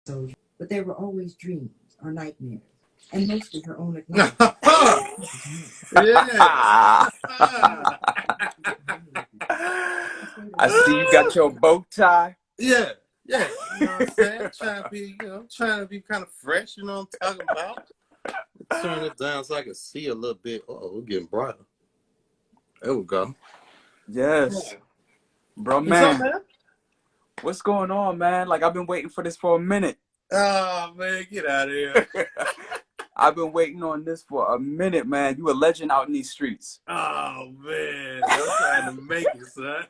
soldier, but they were always dreams or nightmares, and mostly her own acknowledgement. Yeah. I see you got your bow tie. Yeah. Yeah. You know what I'm saying? Trying to be kind of fresh, you know what I'm talking about? Turn it down so I can see a little bit. Oh, we're getting brighter. There we go. Yes. Yeah. Bro, What's up, man. man? What's going on, man? Like, I've been waiting for this for a minute. Oh, man, get out of here. I've been waiting on this for a minute, man. You a legend out in these streets. Oh, man. I'm trying to make it, son.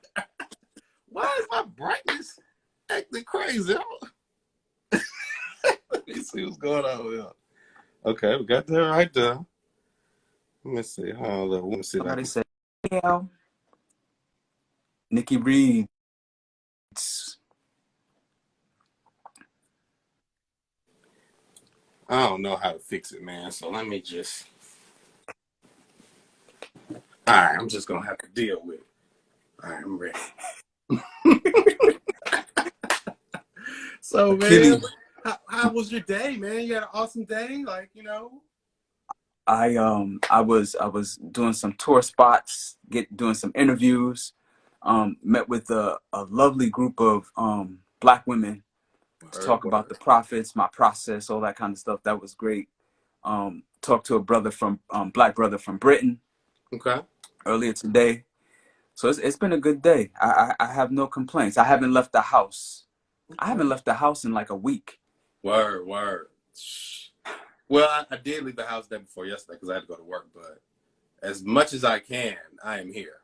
Why is my brightness acting crazy? Let me see what's going on here. Okay, we got that right there. Let me see. Hold on. Let me see. Somebody said, yeah. Nikki Reed. I don't know how to fix it, man. So let me just. All right, I'm just gonna have to deal with it. All right, I'm ready. So, man, how was your day, man? You had an awesome day, like, you know. I was doing some tour spots, doing some interviews. Met with a lovely group of Black women to talk about the prophets, my process, all that kind of stuff. That was great. Talked to a brother from Black brother from Britain. Okay. Earlier today. So it's been a good day. I have no complaints. I haven't left the house. Okay. I haven't left the house in like a week. Word. Well, I did leave the house the day before yesterday because I had to go to work. But as much as I can, I am here.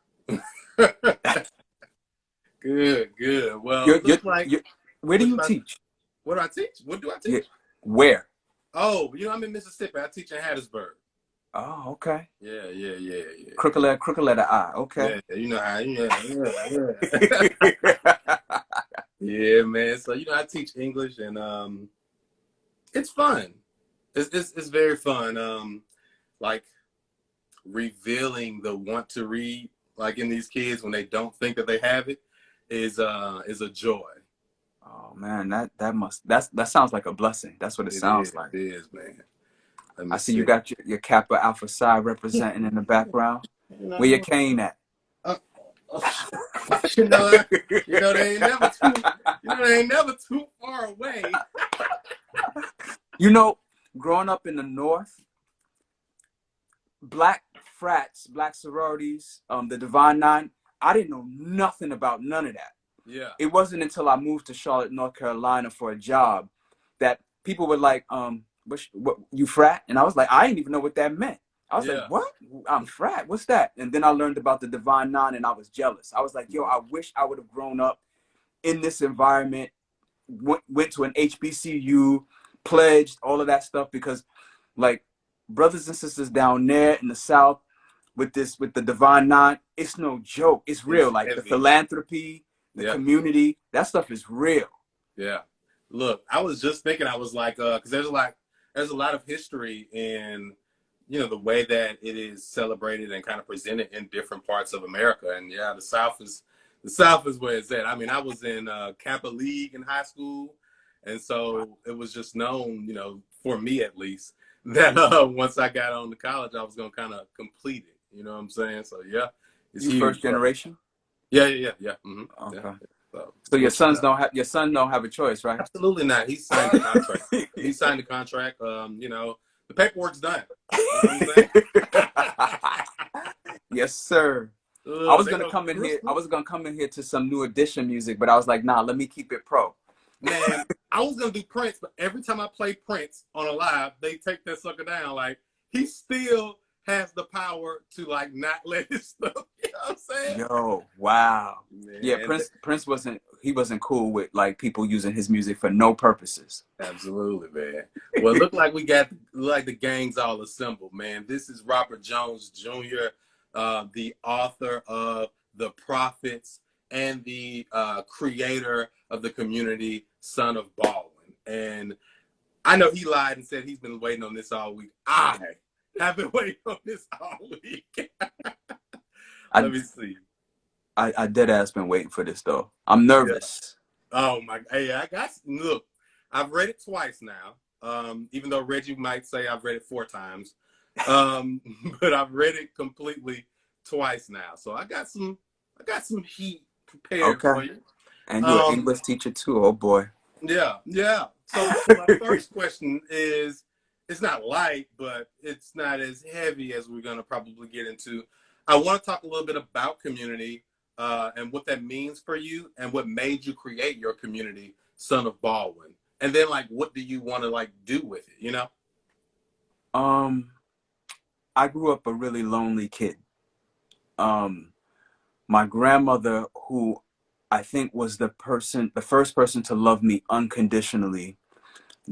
Good. Well, where do you teach? What do I teach? What do I teach? Where? Oh, I'm in Mississippi. I teach in Hattiesburg. Oh, okay. Yeah. Crooked letter I. Okay. Yeah, you know how. Yeah, man. So I teach English, and it's fun. It's very fun. Like revealing the want to read, like in these kids when they don't think that they have it, is a joy. Oh man, that sounds like a blessing. That's what it sounds like. It is, man. I see you got your Kappa Alpha Psi representing in the background. Where your cane at? They ain't never too far away. Growing up in the North, Black frats, Black sororities, the Divine Nine, I didn't know nothing about none of that. Yeah. It wasn't until I moved to Charlotte, North Carolina for a job that people were like, what you frat? And I was like, I didn't even know what that meant. I was like, what? I'm frat? What's that? And then I learned about the Divine Nine and I was jealous. I was like, yo, I wish I would have grown up in this environment, went to an HBCU, pledged, all of that stuff, because like brothers and sisters down there in the South with the Divine Nine, it's no joke. It's real. It's like heavy. The philanthropy, the community, that stuff is real. Yeah. Look, I was just thinking, I was like, because there's a lot of history in, the way that it is celebrated and kind of presented in different parts of America. And yeah, the South is where it's at. I mean, I was in Kappa League in high school. And so it was just known, for me at least, that once I got on to college, I was going to kind of complete it. You know what I'm saying? So yeah. It's you huge, first generation? Yeah. Mm-hmm. Okay. Yeah. So your son don't have a choice, right? Absolutely not. He signed the contract. He signed the contract. The paperwork's done. You know what I'm saying? Yes, sir. I was gonna come in here to some New Edition music, but I was like, nah, let me keep it pro. Man, I was gonna do Prince, but every time I play Prince on a live, they take that sucker down. Like, he still has the power to like not let his stuff. You know what I'm saying? Yo, wow. Man. Yeah, Prince wasn't cool with like people using his music for no purposes. Absolutely, man. Well, look like we got the gangs all assembled, man. This is Robert Jones Jr., the author of The Prophets and the creator of the community, son of Baldwin. And I know he lied and said he's been waiting on this all week. I've been waiting on this all week. Let me see. I dead ass been waiting for this though. I'm nervous. Yeah. Oh my! Hey, look. I've read it twice now. Even though Reggie might say I've read it 4 times. But I've read it completely twice now. So I got some heat prepared for Okay. you. And you're an English teacher too. Oh boy. Yeah, yeah. So my first question is, it's not light, but it's not as heavy as we're gonna probably get into. I want to talk a little bit about community, and what that means for you, and what made you create your community, Son of Baldwin, and then like, what do you want to like do with it? You know? I grew up a really lonely kid. My grandmother, who I think was the first person to love me unconditionally,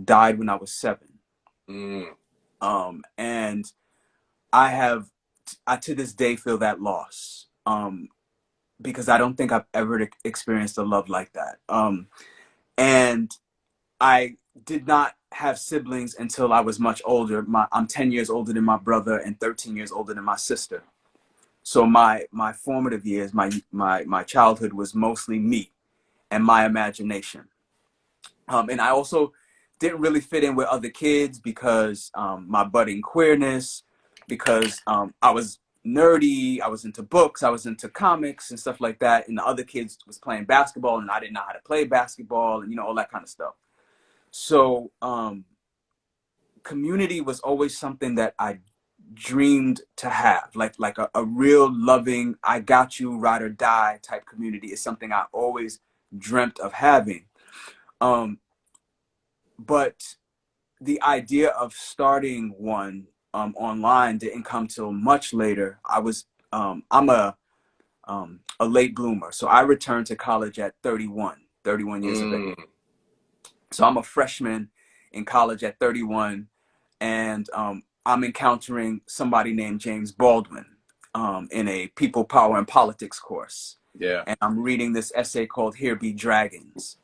died when I was 7. Mm, And I to this day feel that loss. Because I don't think I've ever experienced a love like that. And I did not have siblings until I was much older. I'm 10 years older than my brother and 13 years older than my sister. So my formative years, my childhood was mostly me and my imagination. And I also didn't really fit in with other kids because my budding queerness, because I was nerdy, I was into books, I was into comics and stuff like that. And the other kids was playing basketball and I didn't know how to play basketball and, all that kind of stuff. So community was always something that I dreamed to have, like a real loving, I got you, ride or die type community is something I always dreamt of having. But the idea of starting one online didn't come till much later. I'm a late bloomer, so I returned to college at 31 years of age. So I'm a freshman in college at 31, and I'm encountering somebody named James Baldwin in a people, power, and politics course. yeah. And I'm reading this essay called "Here Be Dragons,"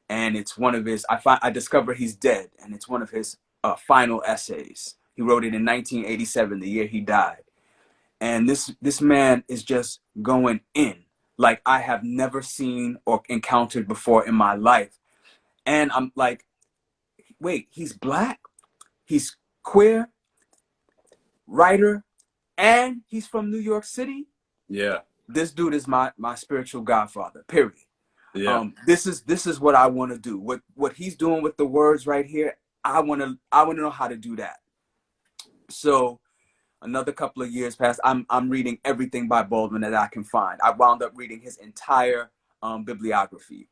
and it's one of his. I discover he's dead, and it's one of his final essays. He wrote it in 1987, the year he died. And this man is just going in like I have never seen or encountered before in my life. And I'm like, wait, he's black, he's queer, writer, and he's from New York City. Yeah. This dude is my spiritual godfather. Period. Yeah. This is what I want to do. What he's doing with the words right here, I want to know how to do that. So another couple of years passed. I'm reading everything by Baldwin that I can find. I wound up reading his entire bibliography.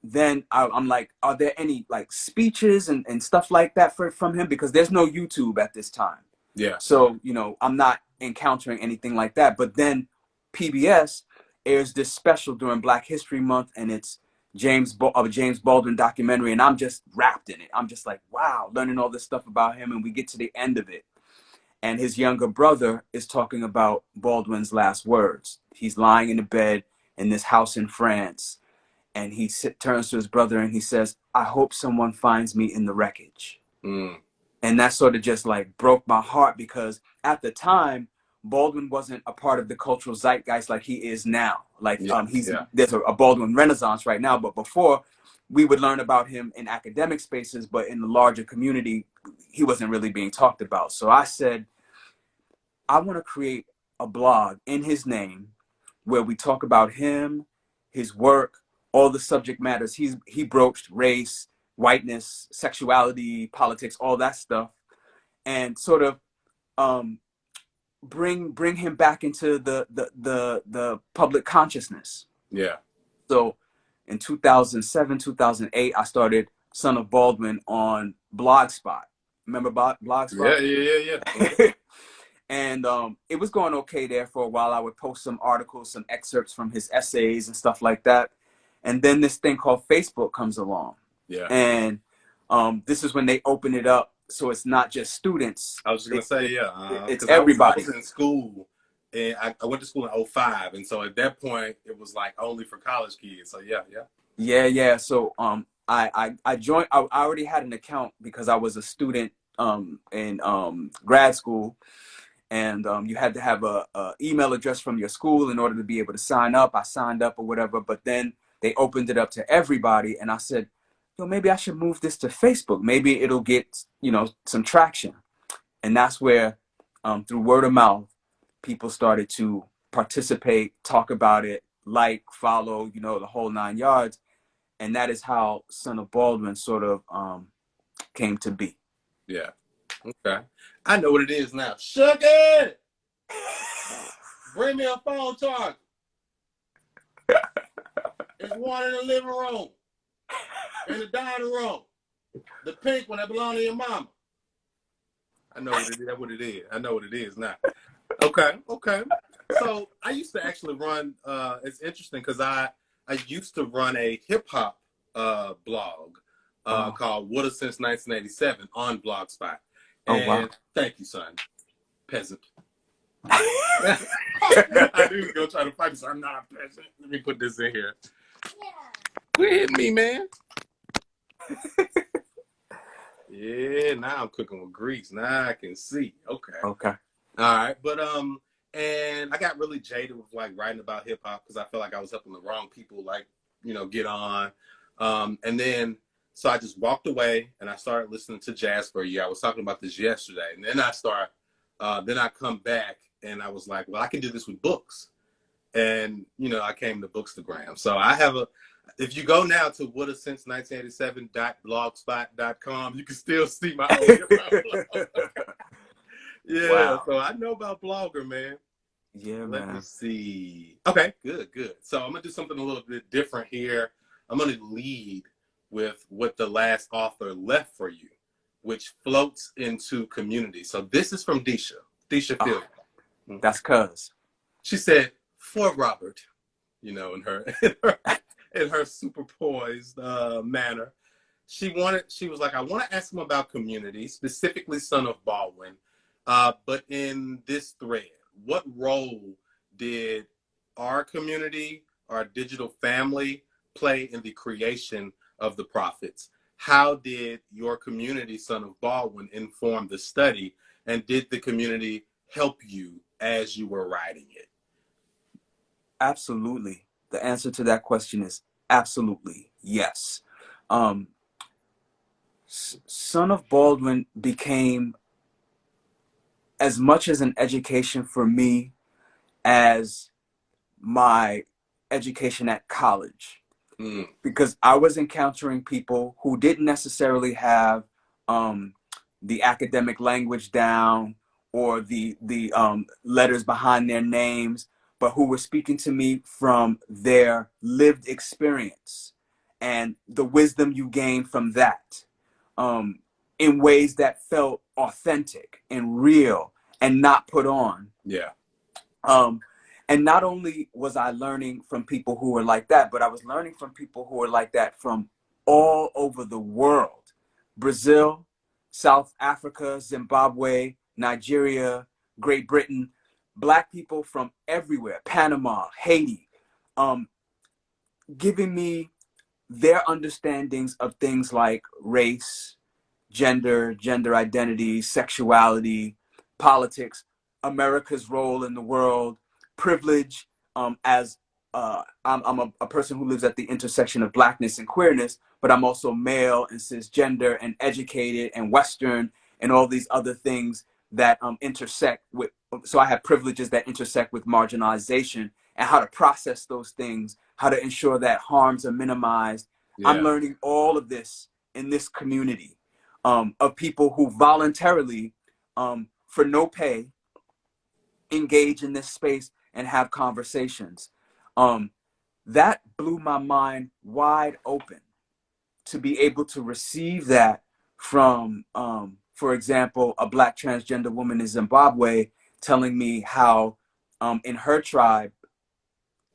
Then I'm like, are there any like speeches and stuff like that from him? Because there's no YouTube at this time. Yeah. So, I'm not encountering anything like that. But then PBS airs this special during Black History Month, and it's James Baldwin documentary, and I'm just wrapped in it. I'm just like, wow, learning all this stuff about him, and we get to the end of it. And his younger brother is talking about Baldwin's last words. He's lying in the bed in this house in France, and he turns to his brother and he says, I hope someone finds me in the wreckage. And that sort of just like broke my heart, because at the time, Baldwin wasn't a part of the cultural zeitgeist like he is now. Like there's a Baldwin renaissance right now, but before we would learn about him in academic spaces, but in the larger community, he wasn't really being talked about. So I said, I want to create a blog in his name where we talk about him, his work, all the subject matters he broached: race, whiteness, sexuality, politics, all that stuff, and sort of bring him back into the public consciousness. Yeah. So in 2007, 2008, I started Son of Baldwin on Blogspot. Remember Blogspot? Yeah. And it was going okay there for a while. I would post some articles, some excerpts from his essays and stuff like that. And then this thing called Facebook comes along. Yeah. And this is when they open it up, so it's not just students. I was just gonna say, it's everybody. I was in school, and I went to school in 2005, and so at that point it was like only for college kids. So yeah. So I joined. I already had an account because I was a student in grad school, and you had to have a email address from your school in order to be able to sign up. I signed up or whatever, but then they opened it up to everybody, and I said, yo, maybe I should move this to Facebook. Maybe it'll get, some traction. And that's where, through word of mouth, people started to participate, talk about it, like, follow, the whole 9 yards. And that is how Son of Baldwin sort of came to be. Yeah. Okay. I know what it is now. Sugar! Bring me a phone charger. There's one in the living room. In the dining room. The pink one that belongs to your mama. I know what it is. That's what it is. I know what it is now. Okay. So I used to actually run, it's interesting because I used to run a hip hop blog called What a Since 1987 on Blogspot. And wow. Thank you, son. Peasant. I knew he was going to try to fight me, so I'm not a peasant. Let me put this in here. Quit hitting me, man. Yeah, now I'm cooking with grease. Now I can see. Okay. Okay. All right. But and I got really jaded with like writing about hip hop because I felt like I was helping the wrong people like, get on. And then so I just walked away and I started listening to jazz for a year. I was talking about this yesterday. And then I come back and I was like, well, I can do this with books. And, I came to Bookstagram. So I have if you go now to whatasince1987.blogspot.com, you can still see my old hip hop blog. Yeah, wow. So I know about Blogger, man. Yeah, Let man. me see. Okay, good. So I'm going to do something a little bit different here. I'm going to lead with what the last author left for you, which floats into community. So this is from Deisha Field. That's cuz. She said, for Robert, in her in her super poised manner, she was like, I want to ask him about community, specifically Son of Baldwin. But in this thread, what role did our community, our digital family, play in the creation of the prophets? How did your community, Son of Baldwin, inform the study? And did the community help you as you were writing it? Absolutely. The answer to that question is absolutely yes. Son of Baldwin became as much as an education for me as my education at college. Because I was encountering people who didn't necessarily have the academic language down or the letters behind their names, but who were speaking to me from their lived experience and the wisdom you gain from that in ways that felt authentic and real and not put on. Yeah. And not only was I learning from people who were like that, but I was learning from people who were like that from all over the world. Brazil, South Africa, Zimbabwe, Nigeria, Great Britain, Black people from everywhere, Panama, Haiti, giving me their understandings of things like race, gender identity, sexuality, politics, America's role in the world, privilege, as I'm a person who lives at the intersection of Blackness and queerness, but I'm also male and cisgender and educated and Western and all these other things that intersect with. So I have privileges that intersect with marginalization and how to process those things, how to ensure that harms are minimized. Yeah. I'm learning all of this in this community of people who voluntarily, for no pay, engage in this space and have conversations. That blew my mind wide open to be able to receive that from, for example, a Black transgender woman in Zimbabwe telling me how in her tribe,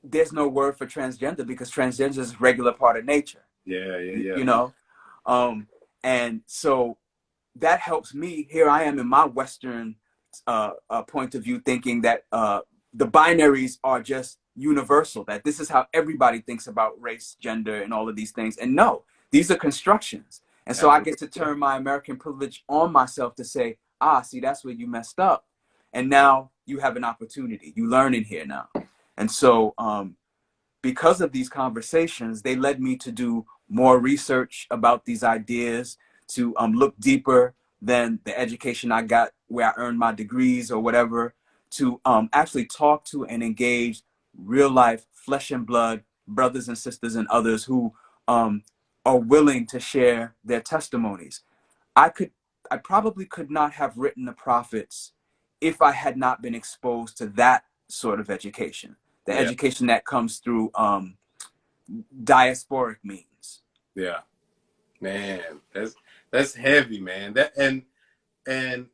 there's no word for transgender because transgender is a regular part of nature. Yeah. You know? And so that helps me. Here I am in my Western point of view, thinking that the binaries are just universal, that this is how everybody thinks about race, gender, and all of these things. And no, these are constructions. And so I get to turn my American privilege on myself to say, see, that's where you messed up. And now you have an opportunity. You learn in here now. And so because of these conversations, they led me to do more research about these ideas, to look deeper than the education I got where I earned my degrees or whatever, to actually talk to and engage real life, flesh and blood brothers and sisters and others who are willing to share their testimonies. I probably could not have written the prophets if I had not been exposed to that sort of education, the Yeah. education that comes through diasporic means. Yeah, man, that's heavy, man. That and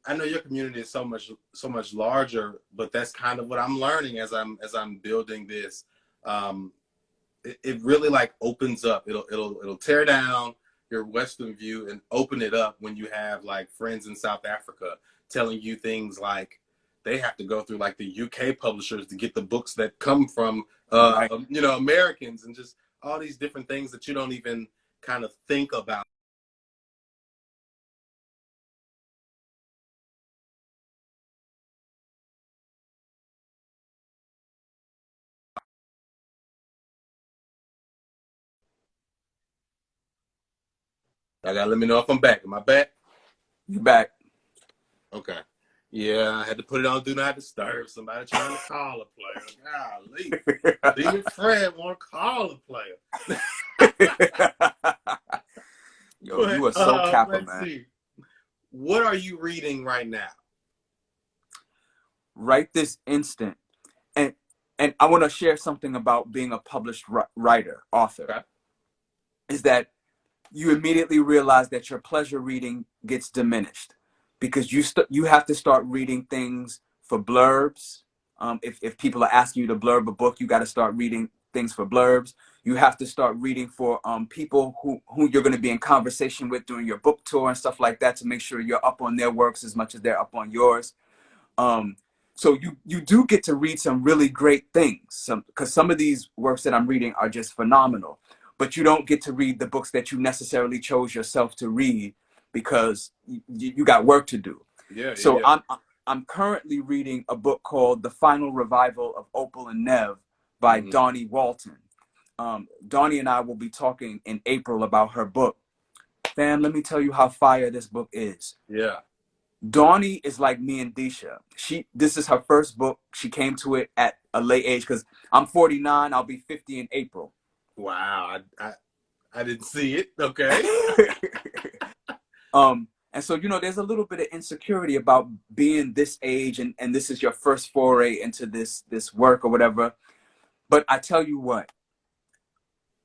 I know your community is so much larger, but that's kind of what I'm learning as I'm building this. It really like opens up. It'll tear down your Western view and open it up when you have like friends in South Africa telling you things like they have to go through like the UK publishers to get the books that come from Right. Americans, and just all these different things that you don't even kind of think about. I gotta let me know if I'm back. Am I back? You back. Okay. Yeah, I had to put it on Do Not Disturb. Somebody trying to call a player. Golly. Even Fred want to call a player. Yo, you are so Kappa, let's man. see. What are you reading right now? Right this instant. And I want to share something about being a published writer, author. Okay. Is that you immediately realize that your pleasure reading gets diminished because you have to start reading things for blurbs. If people are asking you to blurb a book, you got to start reading things for blurbs. You have to start reading for people who you're going to be in conversation with during your book tour and stuff like that, to make sure you're up on their works as much as they're up on yours. So you do get to read some really great things, because some of these works that I'm reading are just phenomenal. But you don't get to read the books that you necessarily chose yourself to read because you got work to do. Yeah. So Yeah. I'm currently reading a book called The Final Revival of Opal and Nev by Donnie Walton. Donnie and I will be talking in April about her book. Fam, let me tell you how fire this book is. Yeah. Donnie is like me and Disha. This is her first book. She came to it at a late age because I'm 49. I'll be 50 in April. Wow. I didn't see it. Okay. And so, there's a little bit of insecurity about being this age and this is your first foray into this work or whatever. But I tell you what,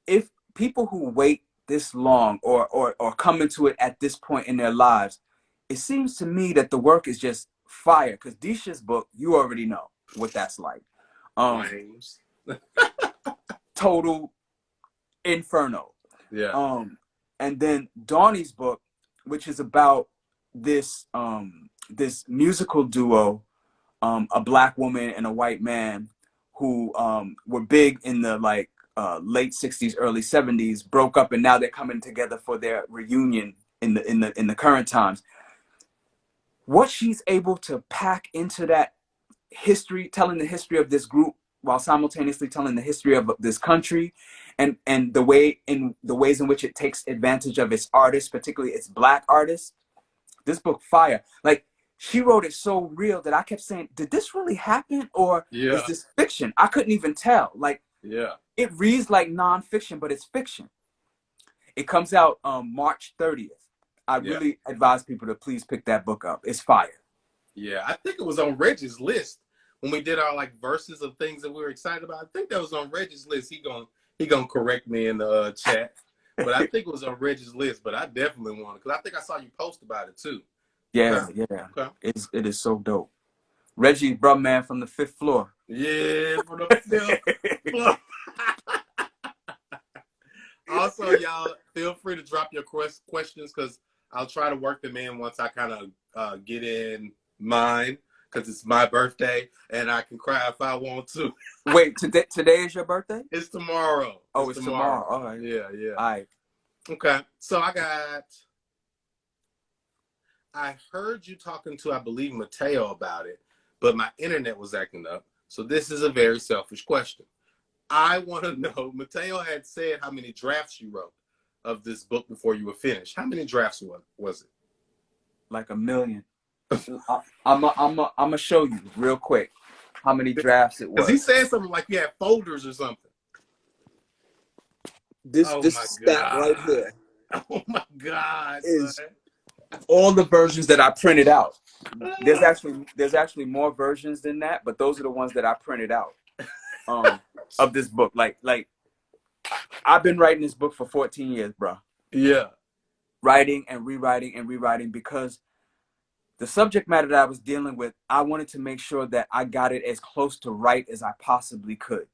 if people who wait this long or come into it at this point in their lives, it seems to me that the work is just fire. Because Disha's book, you already know what that's like. Flames. Total inferno. Yeah. And then Donnie's book, which is about this this musical duo, a black woman and a white man, who were big in the late 60s, early 70s, broke up, and now they're coming together for their reunion in the current times. What she's able to pack into that history, telling the history of this group while simultaneously telling the history of this country, and the ways in which it takes advantage of its artists, particularly its black artists. This book fire. Like, she wrote it so real that I kept saying, did this really happen, or is this fiction? I couldn't even tell. Like, it reads like nonfiction, but it's fiction. It comes out March 30th. I really advise people to please pick that book up. It's fire. Yeah, I think it was on Reggie's list when we did our verses of things that we were excited about. I think that was on Reggie's list. He gonna correct me in the chat, but I think it was on Reggie's list. But I definitely want it because I think I saw you post about it too. Yeah, okay. Yeah. Okay. It is so dope. Reggie, bro, man, from the 5th floor. Yeah, from the 5th floor. Also, y'all, feel free to drop your questions because I'll try to work them in once I kind of get in mine, because it's my birthday and I can cry if I want to. Wait, today is your birthday? It's tomorrow. Oh, it's tomorrow. All right. Yeah. All right. Okay. So I heard you talking to, I believe, Mateo about it, but my internet was acting up. So this is a very selfish question. I want to know, Mateo had said how many drafts you wrote of this book before you were finished. How many drafts was it? Like 1 million. I'm gonna show you real quick how many drafts it Because he was. said something like you had folders or something. This Oh this my stack right God. here Oh my God, is son. all the versions that I printed out. There's actually more versions than that, but those are the ones that I printed out of this book. Like I've been writing this book for 14 years, bro. Yeah. Writing and rewriting because the subject matter that I was dealing with, I wanted to make sure that I got it as close to right as I possibly could.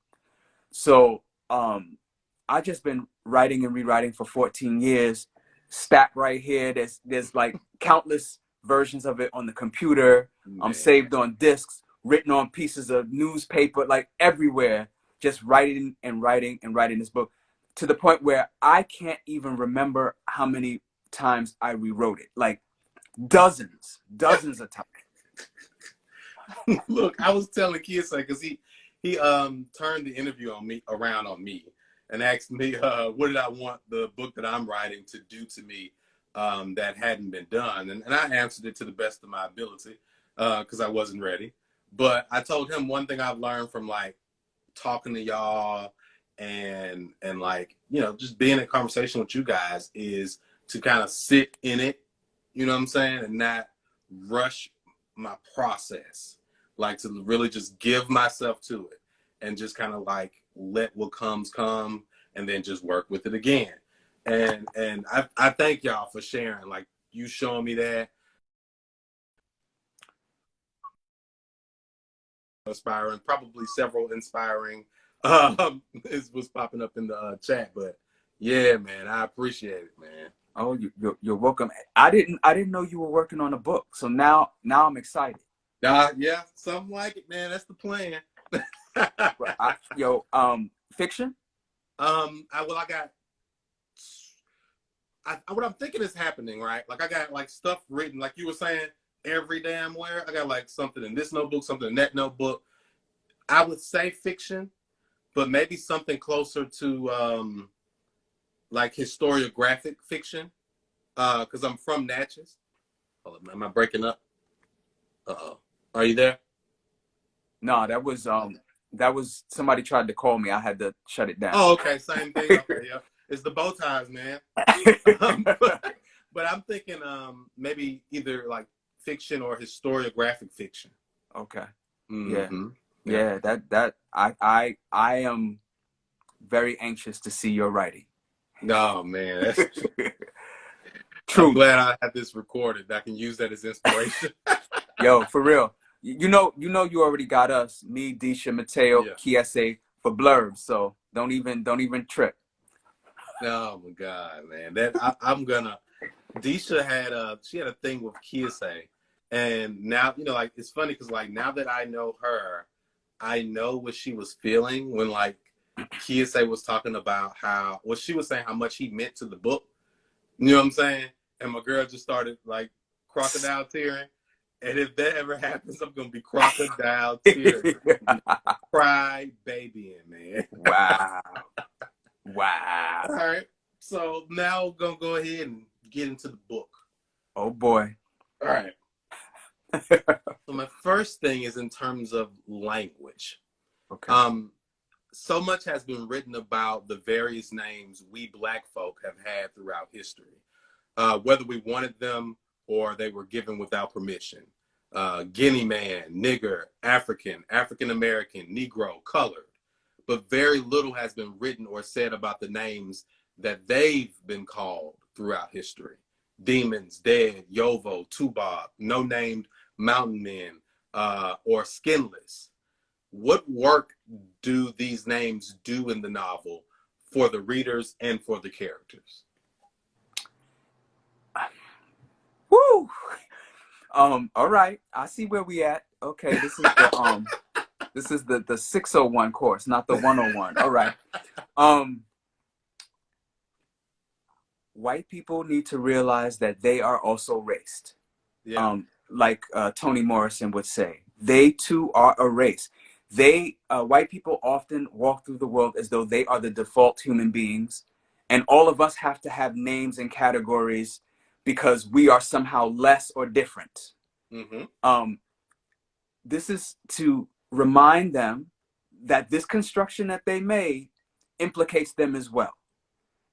So I just been writing and rewriting for 14 years. Stacked right here. There's like countless versions of it on the computer. Saved on discs, written on pieces of newspaper, like everywhere. Just writing and writing and writing this book to the point where I can't even remember how many times I rewrote it. Like dozens of times. Look, I was telling Kiesa because he turned the interview around on me and asked me what did I want the book that I'm writing to do to me that hadn't been done, and I answered it to the best of my ability because I wasn't ready. But I told him one thing I've learned from like talking to y'all and like, you know, just being in conversation with you guys is to kind of sit in it, you know what I'm saying, and not rush my process, like to really just give myself to it and just kind of like let what comes come and then just work with it again. And I thank y'all for sharing, like you showing me that. Inspiring, probably several inspiring was popping up in the chat, but yeah, man, I appreciate it, man. Oh, you're welcome. I didn't know you were working on a book, so now I'm excited. Yeah, something like it, man. That's the plan. Fiction. What I'm thinking is happening, right? Like I got like stuff written, like you were saying, every damn where. I got like something in this notebook, something in that notebook. I would say fiction, but maybe something closer to like historiographic fiction, because I'm from Natchez. Hold on, am I breaking up? Uh-oh. Are you there? No, that was somebody tried to call me. I had to shut it down. Oh, okay, same thing. Okay, yeah, it's the bow ties, man. But I'm thinking maybe either like fiction or historiographic fiction. Okay. Mm-hmm. Yeah. That I am very anxious to see your writing. Oh man, that's true. I'm glad I had this recorded. I can use that as inspiration. Yo, for real. You know you already got us, me, Disha, Mateo, Kiese for blurbs, so don't even trip. Oh my God, man. I'm gonna Disha had a thing with Kiese, and now, you know, like it's funny because like now that I know her, I know what she was feeling when like Kiese was talking about she was saying how much he meant to the book. You know what I'm saying? And my girl just started like crocodile tearing. And if that ever happens, I'm gonna be crocodile tearing. Cry babying, man. Wow. All right. So now we're gonna go ahead and get into the book. Oh boy. All right. So my first thing is in terms of language. Okay. So much has been written about the various names we Black folk have had throughout history, whether we wanted them or they were given without permission. Guinea man, nigger, African, African American, Negro, colored. But very little has been written or said about the names that they've been called throughout history. Demons, dead, Yovo, Tubab, no-named mountain men, or skinless. What work do these names do in the novel for the readers and for the characters? Woo! All right. I see where we at. Okay, this is the 601 course, not the 101. All right. White people need to realize that they are also raced. Yeah. Like Toni Morrison would say, they too are a race. White people often walk through the world as though they are the default human beings, And all of us have to have names and categories because we are somehow less or different. This is to remind them that this construction that they made implicates them as well.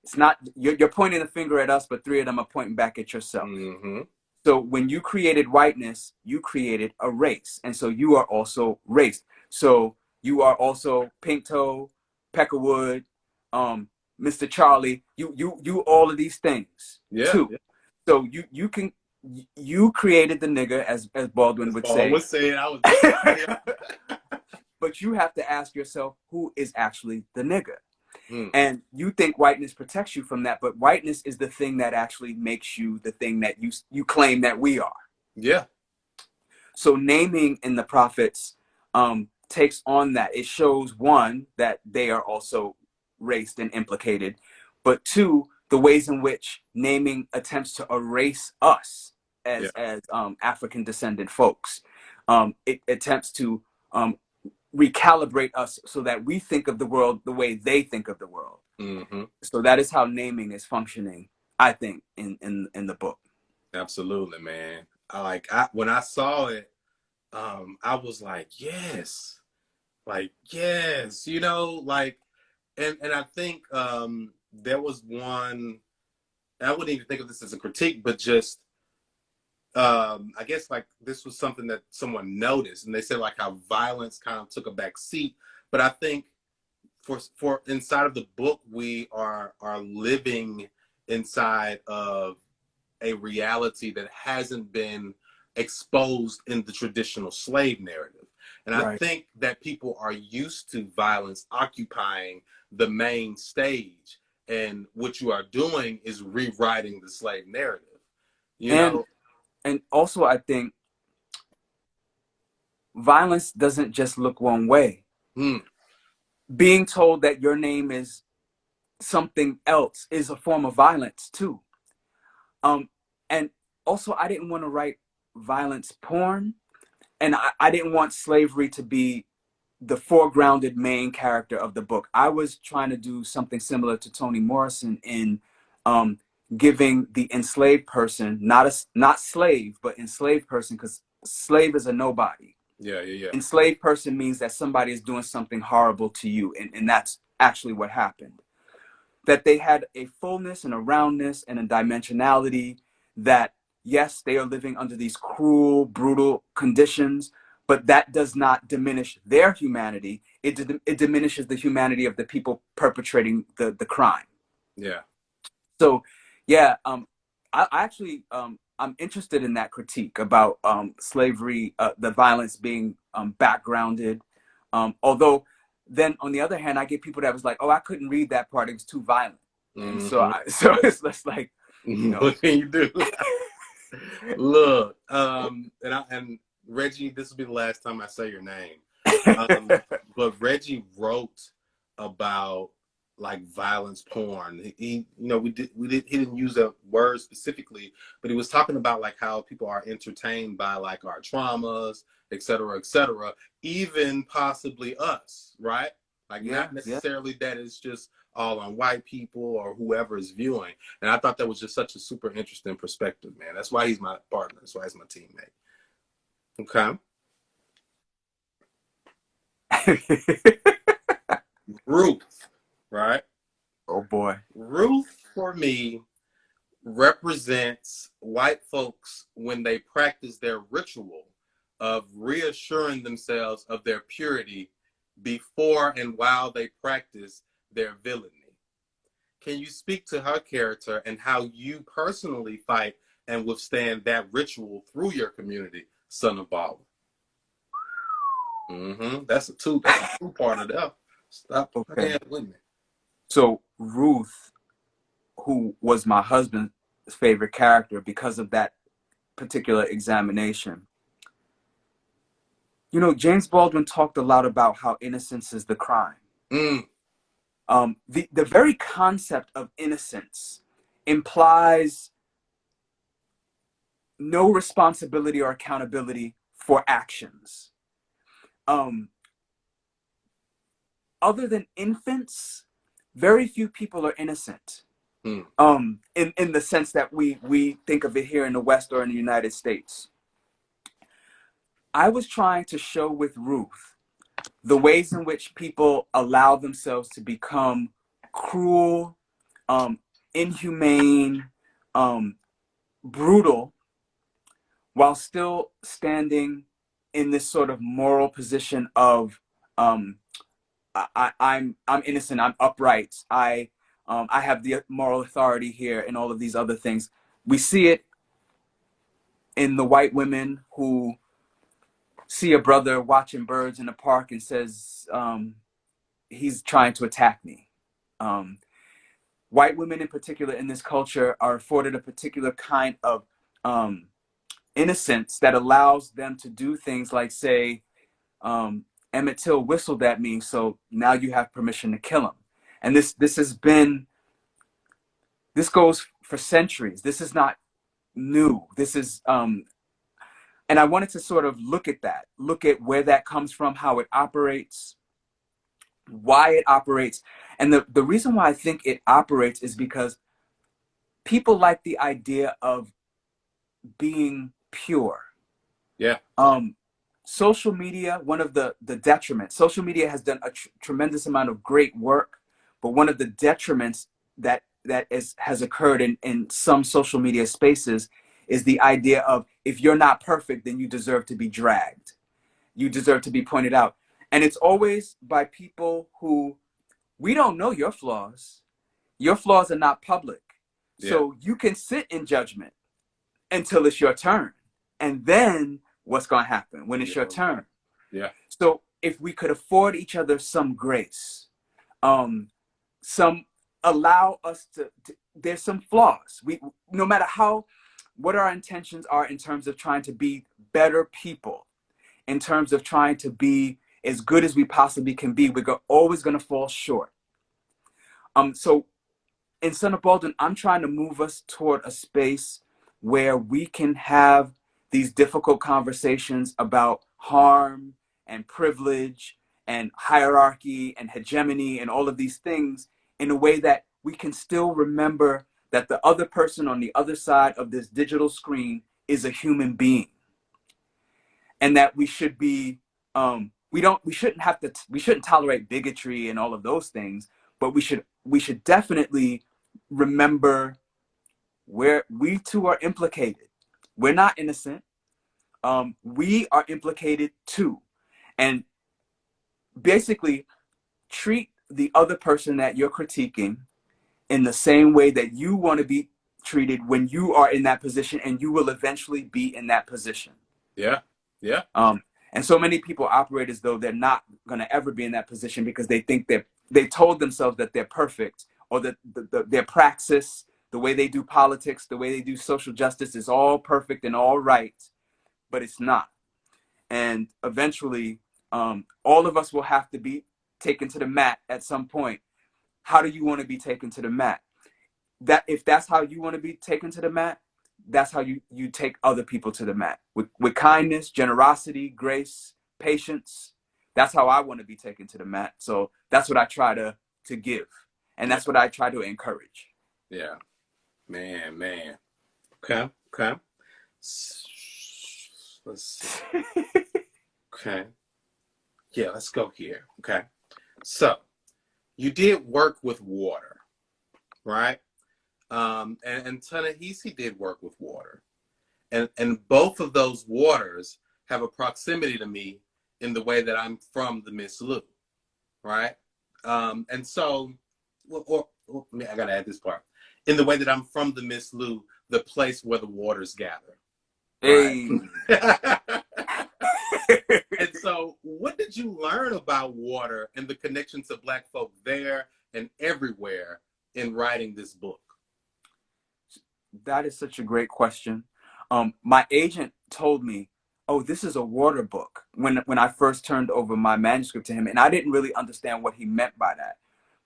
It's not, you're pointing a finger at us, but three of them are pointing back at yourself. So when you created whiteness, you created a race. And so you are also race. So you are also Pink Toe, Peckerwood, Mr. Charlie, you all of these things too. Yeah. So you created the nigga, as Baldwin would say. But you have to ask yourself, who is actually the nigga? And you think whiteness protects you from that, but whiteness is the thing that actually makes you the thing that you claim that we are. Yeah. So naming in the prophets takes on that. It shows, one, that they are also raced and implicated, but two, the ways in which naming attempts to erase us as African descendant folks. It attempts to recalibrate us so that we think of the world the way they think of the world. So that is how naming is functioning, I think, in the book. Absolutely, man. When I saw it, I was like, yes, you know, and I think there was one, I wouldn't even think of this as a critique, but just I guess this was something that someone noticed, and they said how violence kind of took a back seat. But I think for inside of the book, we are living inside of a reality that hasn't been exposed in the traditional slave narrative. And I think that people are used to violence occupying the main stage, and what you are doing is rewriting the slave narrative. You know? And also, I think violence doesn't just look one way. Being told that your name is something else is a form of violence too. And also, I didn't want to write violence porn, and I didn't want slavery to be the foregrounded main character of the book. I was trying to do something similar to Toni Morrison in giving the enslaved person, not slave, but enslaved person, because slave is a nobody. Yeah. Enslaved person means that somebody is doing something horrible to you, and that's actually what happened. That they had a fullness and a roundness and a dimensionality that, yes, they are living under these cruel, brutal conditions, but that does not diminish their humanity. It diminishes the humanity of the people perpetrating the crime. Yeah. So, yeah, I actually, I'm interested in that critique about slavery, the violence being backgrounded. Although, then on the other hand, I get people that was like, "Oh, I couldn't read that part; it was too violent." And so it's just like, you know, what can you do? Look, and Reggie, this will be the last time I say your name. But Reggie wrote about violence porn. He didn't use a word specifically, but he was talking about how people are entertained by our traumas, et cetera, even possibly us, right? Not necessarily that it's just all on white people or whoever is viewing. And I thought that was just such a super interesting perspective, man. That's why he's my partner. That's why he's my teammate. Okay. Ruth, right? Oh boy. Ruth, for me, represents white folks when they practice their ritual of reassuring themselves of their purity before and while they practice their villainy. Can you speak to her character and how you personally fight and withstand that ritual through your community, son of Baldwin? That's a two-part of that. Stop playing with me. So Ruth, who was my husband's favorite character because of that particular examination. You know, James Baldwin talked a lot about how innocence is the crime. The very concept of innocence implies no responsibility or accountability for actions. Other than infants, very few people are innocent. Hmm. In the sense that we think of it here in the West or in the United States. I was trying to show with Ruth the ways in which people allow themselves to become cruel, inhumane, brutal, while still standing in this sort of moral position of I'm innocent, I'm upright, I have the moral authority here, and all of these other things. We see it in the white women who see a brother watching birds in the park and says, he's trying to attack me. White women in particular in this culture are afforded a particular kind of innocence that allows them to do things like say, Emmett Till whistled at me, so now you have permission to kill him. And this goes for centuries. This is not new. This is and I wanted to sort of look at where that comes from, how it operates, why it operates. And the reason why I think it operates is because people like the idea of being pure. Yeah. Social media, one of the detriments, social media has done a tremendous amount of great work, but one of the detriments that has occurred in some social media spaces is the idea of, if you're not perfect, then you deserve to be dragged. You deserve to be pointed out. And it's always by people who, we don't know your flaws. Your flaws are not public. Yeah. So you can sit in judgment until it's your turn. And then what's going to happen when it's your turn? Yeah. So if we could afford each other some grace, some allow us to there's some flaws. We, no matter what our intentions are in terms of trying to be better people, in terms of trying to be as good as we possibly can be, we're always going to fall short. So in Son of Baldwin, I'm trying to move us toward a space where we can have these difficult conversations about harm and privilege and hierarchy and hegemony and all of these things in a way that we can still remember that the other person on the other side of this digital screen is a human being. And that we should be, we shouldn't tolerate bigotry and all of those things, but we should definitely remember where we too are implicated. We're not innocent. We are implicated too. And basically treat the other person that you're critiquing in the same way that you want to be treated when you are in that position, and you will eventually be in that position. Yeah. Yeah. And so many people operate as though they're not going to ever be in that position because they think they told themselves that they're perfect, or that their praxis, the way they do politics, the way they do social justice is all perfect and all right, but it's not. And eventually, all of us will have to be taken to the mat at some point. How do you want to be taken to the mat? That if that's how you want to be taken to the mat, that's how you take other people to the mat with kindness, generosity, grace, patience. That's how I want to be taken to the mat. So that's what I try to give, and that's what I try to encourage. Yeah, man. Okay. Let's see. Okay. Yeah, let's go here. Okay. So you did work with water, right? And Ta-Nehisi did work with water. And both of those waters have a proximity to me in the way that I'm from the Miss Lou, right? And so, I gotta add this part. In the way that I'm from the Miss Lou, the place where the waters gather. Right? Hey. And so, what did you learn about water and the connection to Black folk there and everywhere in writing this book? That is such a great question. My agent told me, "Oh, this is a water book," when I first turned over my manuscript to him, and I didn't really understand what he meant by that.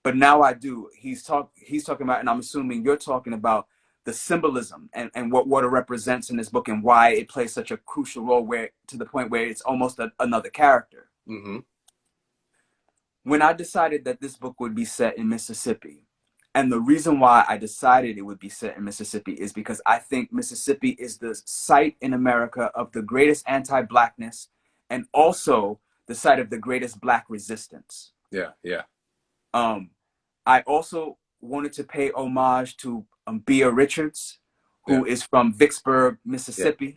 But now I do. He's talking about, and I'm assuming you're talking about the symbolism and what water represents in this book, and why it plays such a crucial role, where to the point where it's almost another character. Mm-hmm. when I decided that this book would be set in Mississippi, and the reason why I decided it would be set in Mississippi is because I think Mississippi is the site in America of the greatest anti-Blackness and also the site of the greatest Black resistance. Yeah, yeah. I also wanted to pay homage to Bea Richards, who is from Vicksburg, Mississippi.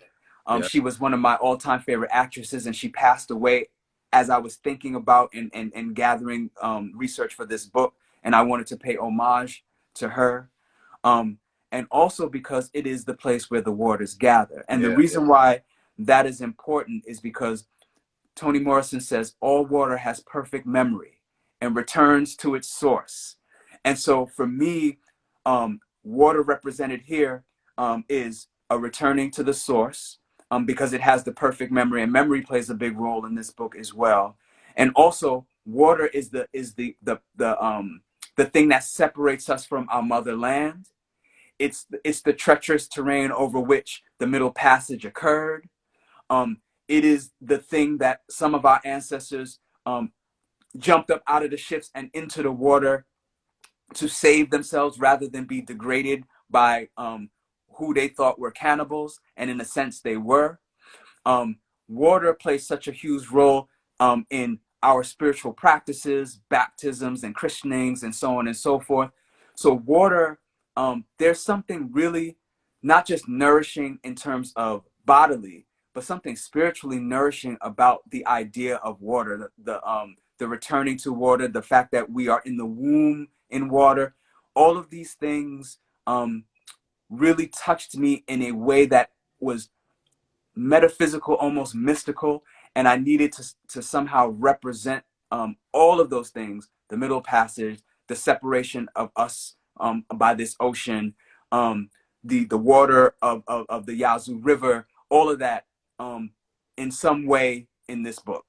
She was one of my all-time favorite actresses, and she passed away as I was thinking about and gathering research for this book, and I wanted to pay homage to her. And also because it is the place where the waters gather. And the reason why that is important is because Toni Morrison says, all water has perfect memory and returns to its source. And so for me, water represented here is a returning to the source, because it has the perfect memory, and memory plays a big role in this book as well. And also, water is the thing that separates us from our motherland. It's the treacherous terrain over which the Middle Passage occurred. It is the thing that some of our ancestors jumped up out of the ships and into the water to save themselves rather than be degraded by who they thought were cannibals, and in a sense they were. Water plays such a huge role in our spiritual practices, baptisms and christenings and so on and so forth. So water, there's something really not just nourishing in terms of bodily, but something spiritually nourishing about the idea of water, the returning to water, the fact that we are in the womb in water. All of these things really touched me in a way that was metaphysical, almost mystical, and I needed to somehow represent all of those things: the Middle Passage, the separation of us by this ocean, the water of the Yazoo River, all of that in some way in this book.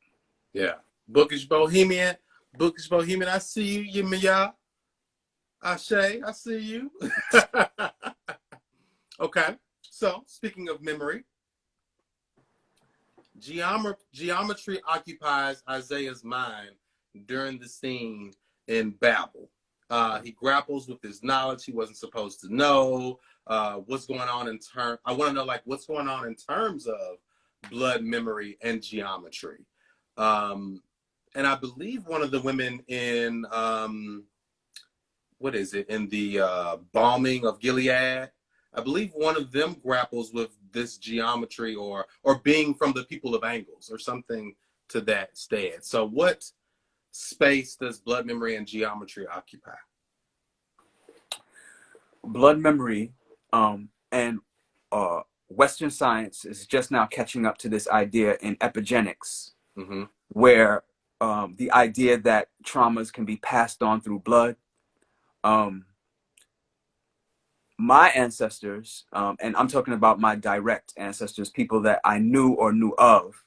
Yeah. Bookish Bohemian. Bookish Bohemian, I see you, Yimaya. Ashe, I see you. Okay. So, speaking of memory, geometry occupies Isaiah's mind during the scene in Babel. He grapples with his knowledge he wasn't supposed to know. What's going on I want to know, like, what's going on in terms of blood memory and geometry. And I believe one of the women in, what is it, in the bombing of Gilead, I believe one of them grapples with this geometry or being from the people of Angles or something to that stead. So what space does blood memory and geometry occupy? Blood memory and Western science is just now catching up to this idea in epigenetics, where the idea that traumas can be passed on through blood. My ancestors, and I'm talking about my direct ancestors, people that I knew or knew of,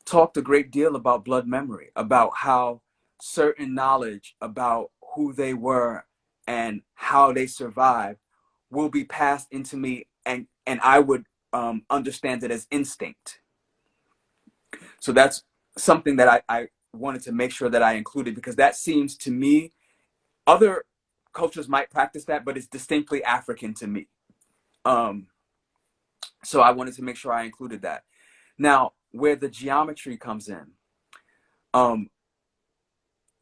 talked a great deal about blood memory, about how certain knowledge about who they were and how they survived will be passed into me, and I would understand it as instinct. So that's something that I wanted to make sure that I included, because that seems to me, other cultures might practice that, but it's distinctly African to me. So I wanted to make sure I included that. Now, where the geometry comes in,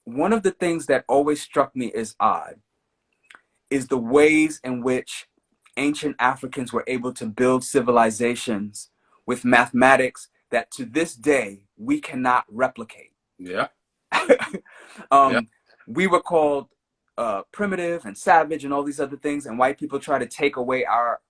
one of the things that always struck me as odd is the ways in which ancient Africans were able to build civilizations with mathematics that to this day we cannot replicate. Yeah. We were called primitive and savage and all these other things, and white people try to take away our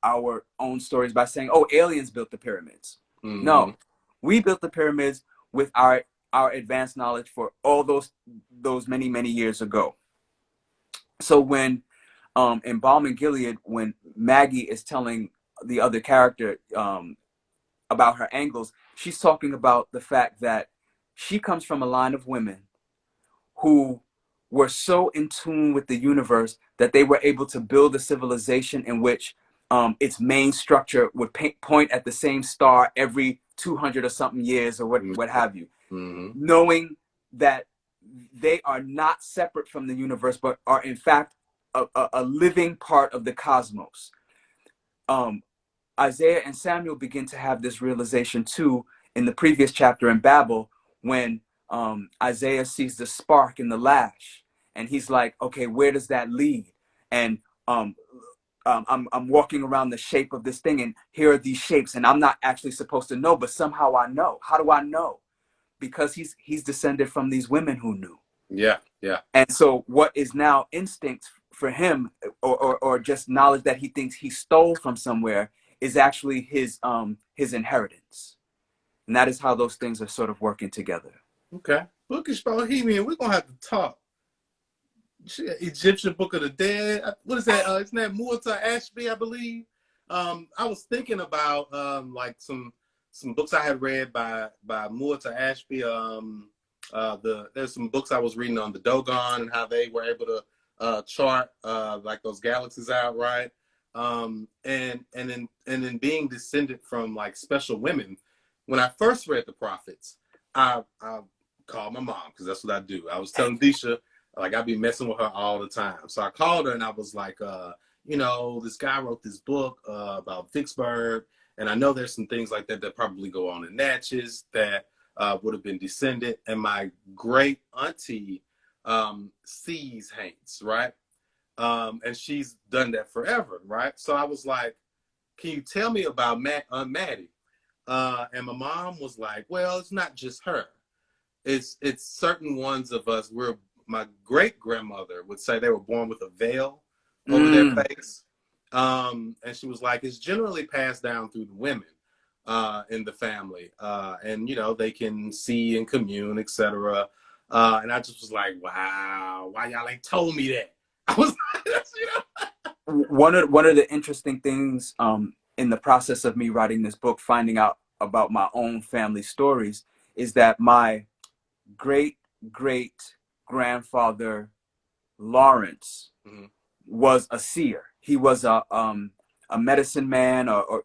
own stories by saying, oh, aliens built the pyramids. No, we built the pyramids with our advanced knowledge for all those many years ago. So when in Balm and Gilead, when Maggie is telling the other character about her angles, she's talking about the fact that she comes from a line of women who were so in tune with the universe that they were able to build a civilization in which its main structure would point at the same star every 200 or something years or what have you, knowing that they are not separate from the universe, but are in fact a living part of the cosmos. Isaiah and Samuel begin to have this realization too in the previous chapter in Babel, when Isaiah sees the spark in the lash, and he's like, okay, where does that lead? And I'm walking around the shape of this thing, and here are these shapes, and I'm not actually supposed to know, but somehow I know. How do I know? Because he's descended from these women who knew. Yeah, yeah. And so what is now instinct for him, or just knowledge that he thinks he stole from somewhere, is actually his inheritance. And that is how those things are sort of working together. Okay. Bookish Bohemian, we're gonna have to talk. Egyptian Book of the Dead. What is that? Isn't that Muatta Ashby, I believe? I was thinking about like some books I had read by Muatta Ashby. There's some books I was reading on the Dogon and how they were able to chart like those galaxies out, right? And then being descended from like special women. When I first read the prophets, I called my mom, because that's what I do. I was telling Disha, like, I'd be messing with her all the time. So I called her and I was like, this guy wrote this book about Vicksburg, and I know there's some things like that that probably go on in Natchez that would have been descended. And my great auntie sees Haints, right? And she's done that forever, right? So I was like, can you tell me about Aunt Maddie? And my mom was like, well, it's not just her. It's certain ones of us. My great grandmother would say they were born with a veil over their face. And she was like, it's generally passed down through the women in the family. And, they can see and commune, etc. And I just was like, wow, why y'all ain't told me that? I was like, One of the interesting things in the process of me writing this book, finding out about my own family stories, is that my great grandfather Lawrence was a seer. He was a medicine man, or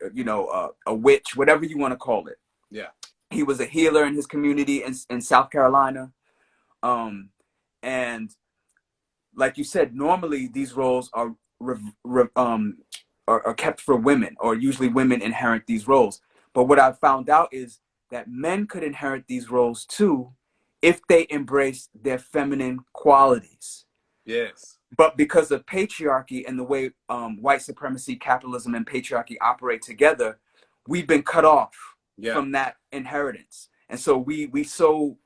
a witch, whatever you want to call it. Yeah. He was a healer in his community in South Carolina. And like you said, normally these roles are kept for women, or usually women inherit these roles. But what I've found out is that men could inherit these roles too, if they embrace their feminine qualities. Yes. But because of patriarchy and the way white supremacy, capitalism, and patriarchy operate together, we've been cut off from that inheritance. And so we so,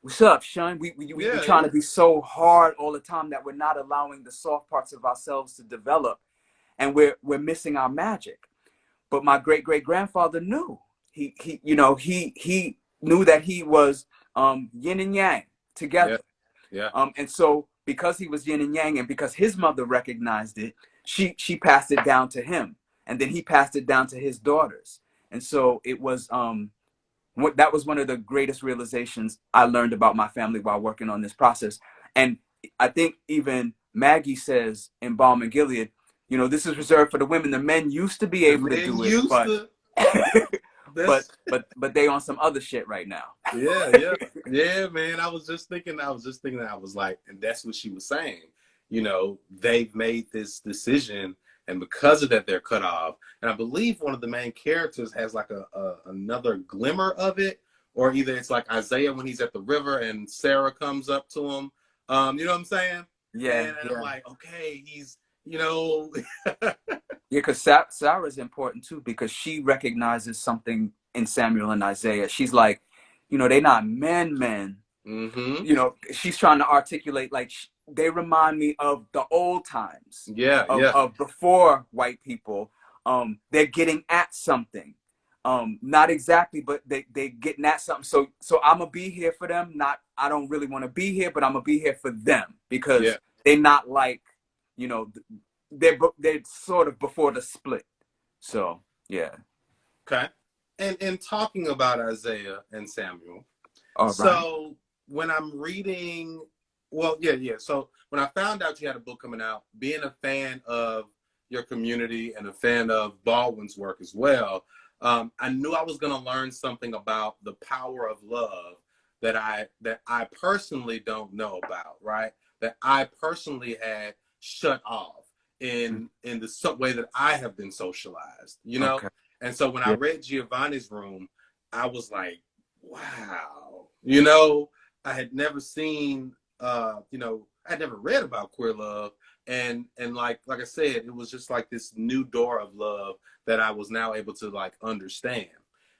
what's up, Sean? We're trying to be so hard all the time that we're not allowing the soft parts of ourselves to develop, and we're missing our magic. But my great grandfather knew. He knew that he was yin and yang together. Yeah. And so because he was yin and yang, and because his mother recognized it, she passed it down to him, and then he passed it down to his daughters. And so it was that was one of the greatest realizations I learned about my family while working on this process. And I think even Maggie says in Balm and Gilead, this is reserved for the women. The men used to be able to do it, but they on some other shit right now. Yeah, man. I was just thinking that. I was like, and that's what she was saying. They've made this decision, and because of that, they're cut off. And I believe one of the main characters has like another glimmer of it, or either it's like Isaiah when he's at the river and Sarah comes up to him. You know what I'm saying? Yeah. And I'm like, okay, he's, Yeah, because Sarah's important too, because she recognizes something in Samuel and Isaiah. She's like, they're not men. Mm-hmm. She's trying to articulate, like, they remind me of the old times. Of before white people. They're getting at something. Not exactly, but they getting at something. So I'm gonna be here for them. I don't really want to be here, but I'm gonna be here for them, because they're not like, they're sort of before the split. So yeah. Okay. And talking about Isaiah and Samuel. All right. So when I'm reading, So when I found out you had a book coming out, being a fan of your community and a fan of Baldwin's work as well, I knew I was going to learn something about the power of love that I personally don't know about, right? That I personally had shut off in the way that I have been socialized, you know? Okay. And so when I Yeah. read Giovanni's Room, I was like, wow, you know, I had never seen, I'd never read about queer love. And like I said, it was just like this new door of love that I was now able to like understand.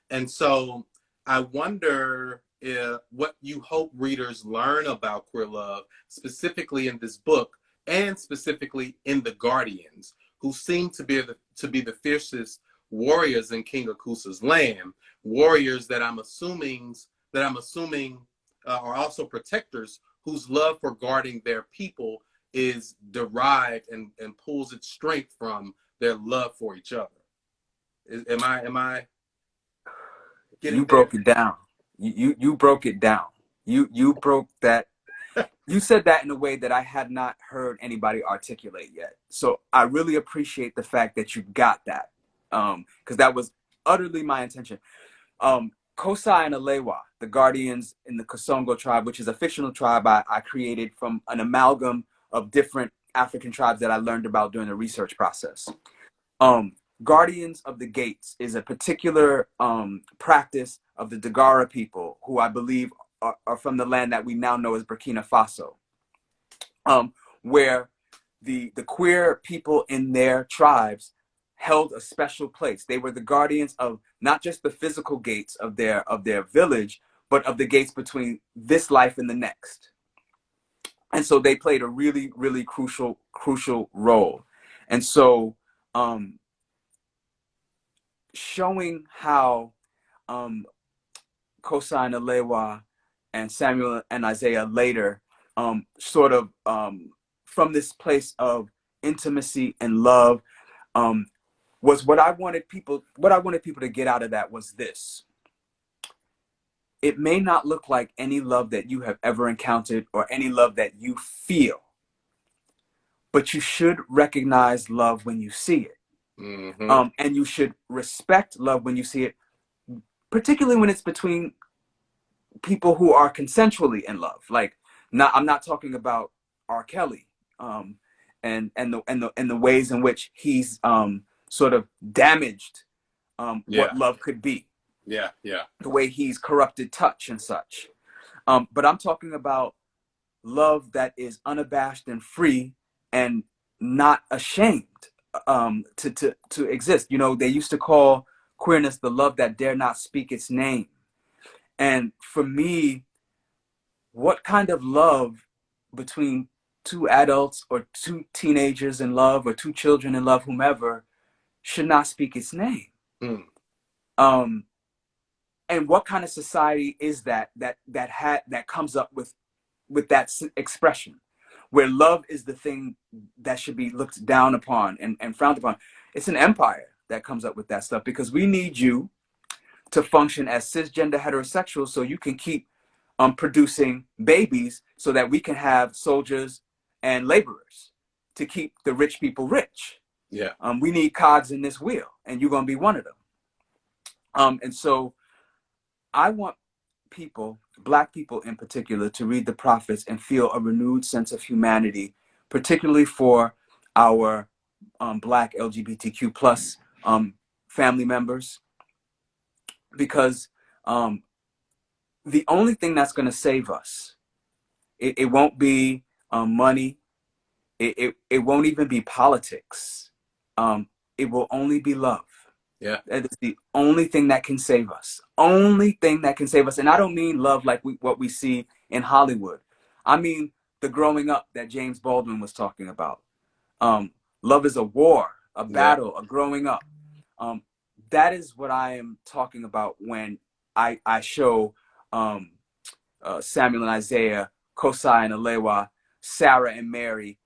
And so I wonder if, what you hope readers learn about queer love, specifically in this book, and specifically in the Guardians, who seem to be the fiercest warriors in King Akusa's land, warriors that I'm assuming are also protectors whose love for guarding their people is derived and pulls its strength from their love for each other. Am I getting You there? broke it down. You broke it down. You broke that. You said that in a way that I had not heard anybody articulate yet. So I really appreciate the fact that you got that, because that was utterly my intention. Kosai and Alewa, the Guardians in the Kasongo tribe, which is a fictional tribe I created from an amalgam of different African tribes that I learned about during the research process. Guardians of the Gates is a particular practice of the Dagara people, who I believe are from the land that we now know as Burkina Faso, where the queer people in their tribes held a special place. They were the guardians of not just the physical gates of their village, but of the gates between this life and the next. And so they played a really, really crucial role. And so showing how Kosai and Alewa and Samuel and Isaiah later sort of from this place of intimacy and love was what I wanted people to get out of that was this. It may not look like any love that you have ever encountered or any love that you feel, but you should recognize love when you see it. Mm-hmm. And you should respect love when you see it, particularly when it's between people who are consensually in love. Like, I'm not talking about R. Kelly, and the ways in which he's sort of damaged what Yeah. love could be. Yeah. The way he's corrupted touch and such. But I'm talking about love that is unabashed and free and not ashamed to exist. You know, they used to call queerness the love that dare not speak its name. And for me, what kind of love between two adults or two teenagers in love or two children in love, whomever, should not speak its name? Mm. And what kind of society is that comes up with that expression, where love is the thing that should be looked down upon and frowned upon? It's an empire that comes up with that stuff, because we need you to function as cisgender heterosexuals so you can keep producing babies so that we can have soldiers and laborers to keep the rich people rich. Yeah. We need cogs in this wheel, and you're going to be one of them. And so I want people, Black people in particular, to read the prophets and feel a renewed sense of humanity, particularly for our Black LGBTQ plus family members, because the only thing that's going to save us, it won't be money, it won't even be politics, it will only be love. Yeah. That is the only thing that can save us. Only thing that can save us. And I don't mean love like what we see in Hollywood. I mean the growing up that James Baldwin was talking about. Love is a war, a battle, a growing up. That is what I am talking about when I show Samuel and Isaiah, Kosai and Alewa, Sarah and Mary.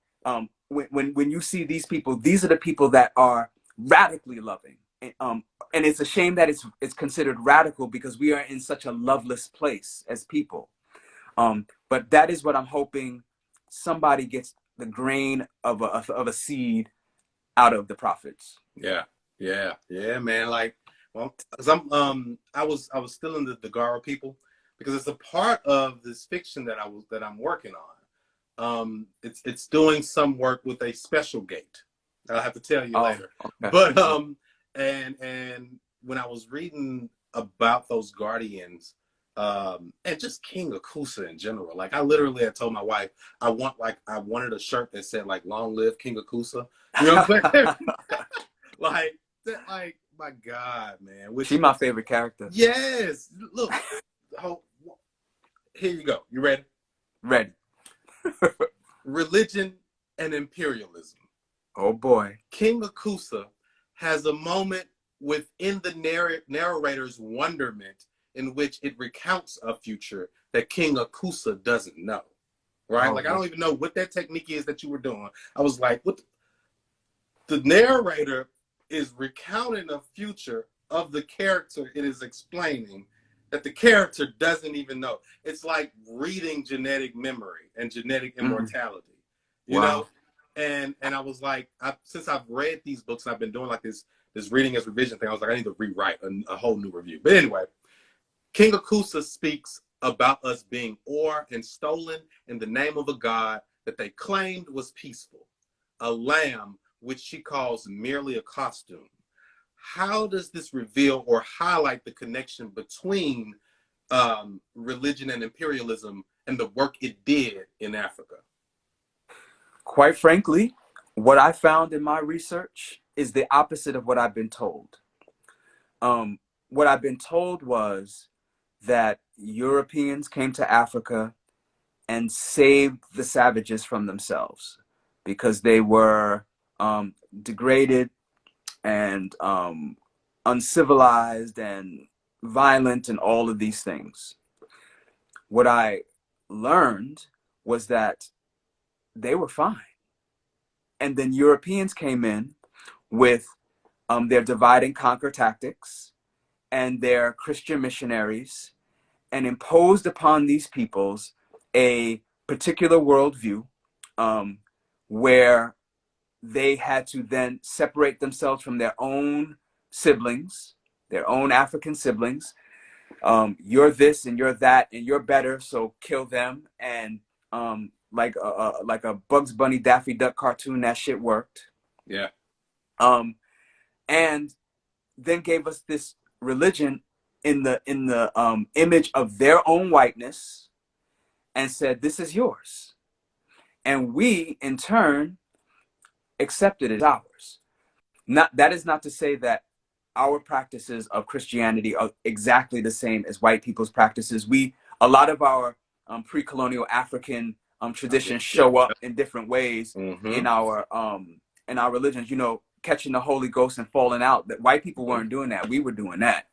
When you see these people, these are the people that are radically loving. And it's a shame that it's considered radical, because we are in such a loveless place as people. But that is what I'm hoping somebody gets the grain of a seed out of the prophets. Yeah. Yeah, man. Like, well, 'cause I was still in the Dagara people, because it's a part of this fiction that I'm working on. It's doing some work with a special gate. I'll have to tell you later. Okay. But and when I was reading about those guardians, and just King Akusa in general, like I literally had told my wife I wanted a shirt that said like "Long live King Akusa." You know what I'm saying? like my God, man. She's my favorite character. Yes. Look, here you go. You ready? Ready. Religion and imperialism. Oh boy. King Akusa has a moment within the narrator's wonderment in which it recounts a future that King Akusa doesn't know. Right? I don't even know what that technique is that you were doing. I was like, what? The narrator is recounting a future of the character it is explaining that the character doesn't even know. It's like reading genetic memory and genetic immortality, you know? And I was like, since I've read these books and I've been doing like this reading as revision thing, I was like, I need to rewrite a whole new review. But anyway, King Akusa speaks about us being and stolen in the name of a god that they claimed was peaceful, a lamb which she calls merely a costume. How does this reveal or highlight the connection between religion and imperialism and the work it did in Africa? Quite frankly, what I found in my research is the opposite of what I've been told. What I've been told was that Europeans came to Africa and saved the savages from themselves because they were degraded and uncivilized and violent and all of these things. What I learned was that they were fine. And then Europeans came in with their divide and conquer tactics and their Christian missionaries and imposed upon these peoples a particular worldview where they had to then separate themselves from their own siblings, their own African siblings. You're this and you're that and you're better, so kill them. And like a Bugs Bunny Daffy Duck cartoon, that shit worked. Yeah. And then gave us this religion in the image of their own whiteness and said, this is yours. And we, in turn, accepted it as ours. That is not to say that our practices of Christianity are exactly the same as white people's practices. A lot of our pre-colonial African traditions show up in different ways in our religions. You know, catching the Holy Ghost and falling out. That white people weren't doing that. We were doing that.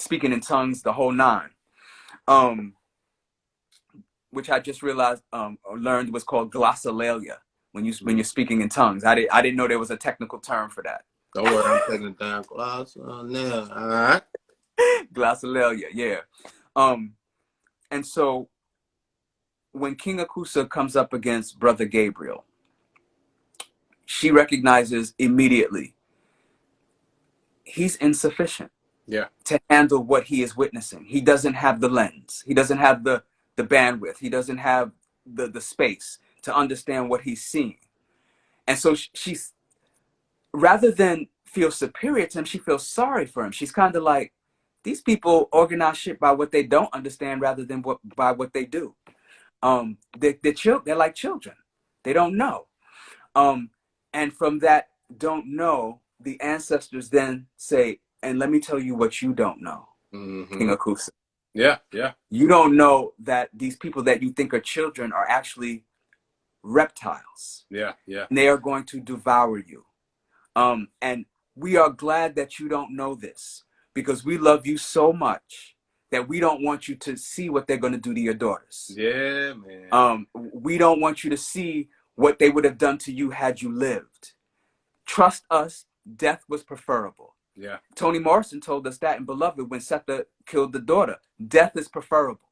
Speaking in tongues, the whole nine. Which I just realized learned was called glossolalia when you're speaking in tongues. I didn't know there was a technical term for that. Don't worry, I'm taking it down. Glossolalia. All right. Glossolalia, yeah. And so when King Akusa comes up against Brother Gabriel, she recognizes immediately he's insufficient to handle what he is witnessing. He doesn't have the lens. He doesn't have the bandwidth. He doesn't have the space to understand what he's seeing. And so she's, rather than feel superior to him, she feels sorry for him. She's kind of like, these people organize shit by what they don't understand rather than by what they do. They're like children. They don't know. And from that don't know, the ancestors then say, and let me tell you what you don't know, King Akusa. Yeah, yeah. You don't know that these people that you think are children are actually reptiles. Yeah, yeah. And they are going to devour you. And we are glad that you don't know this because we love you so much that we don't want you to see what they're going to do to your daughters. Yeah, man. We don't want you to see what they would have done to you had you lived. Trust us, death was preferable. Yeah. Toni Morrison told us that in Beloved when Setha killed the daughter. Death is preferable.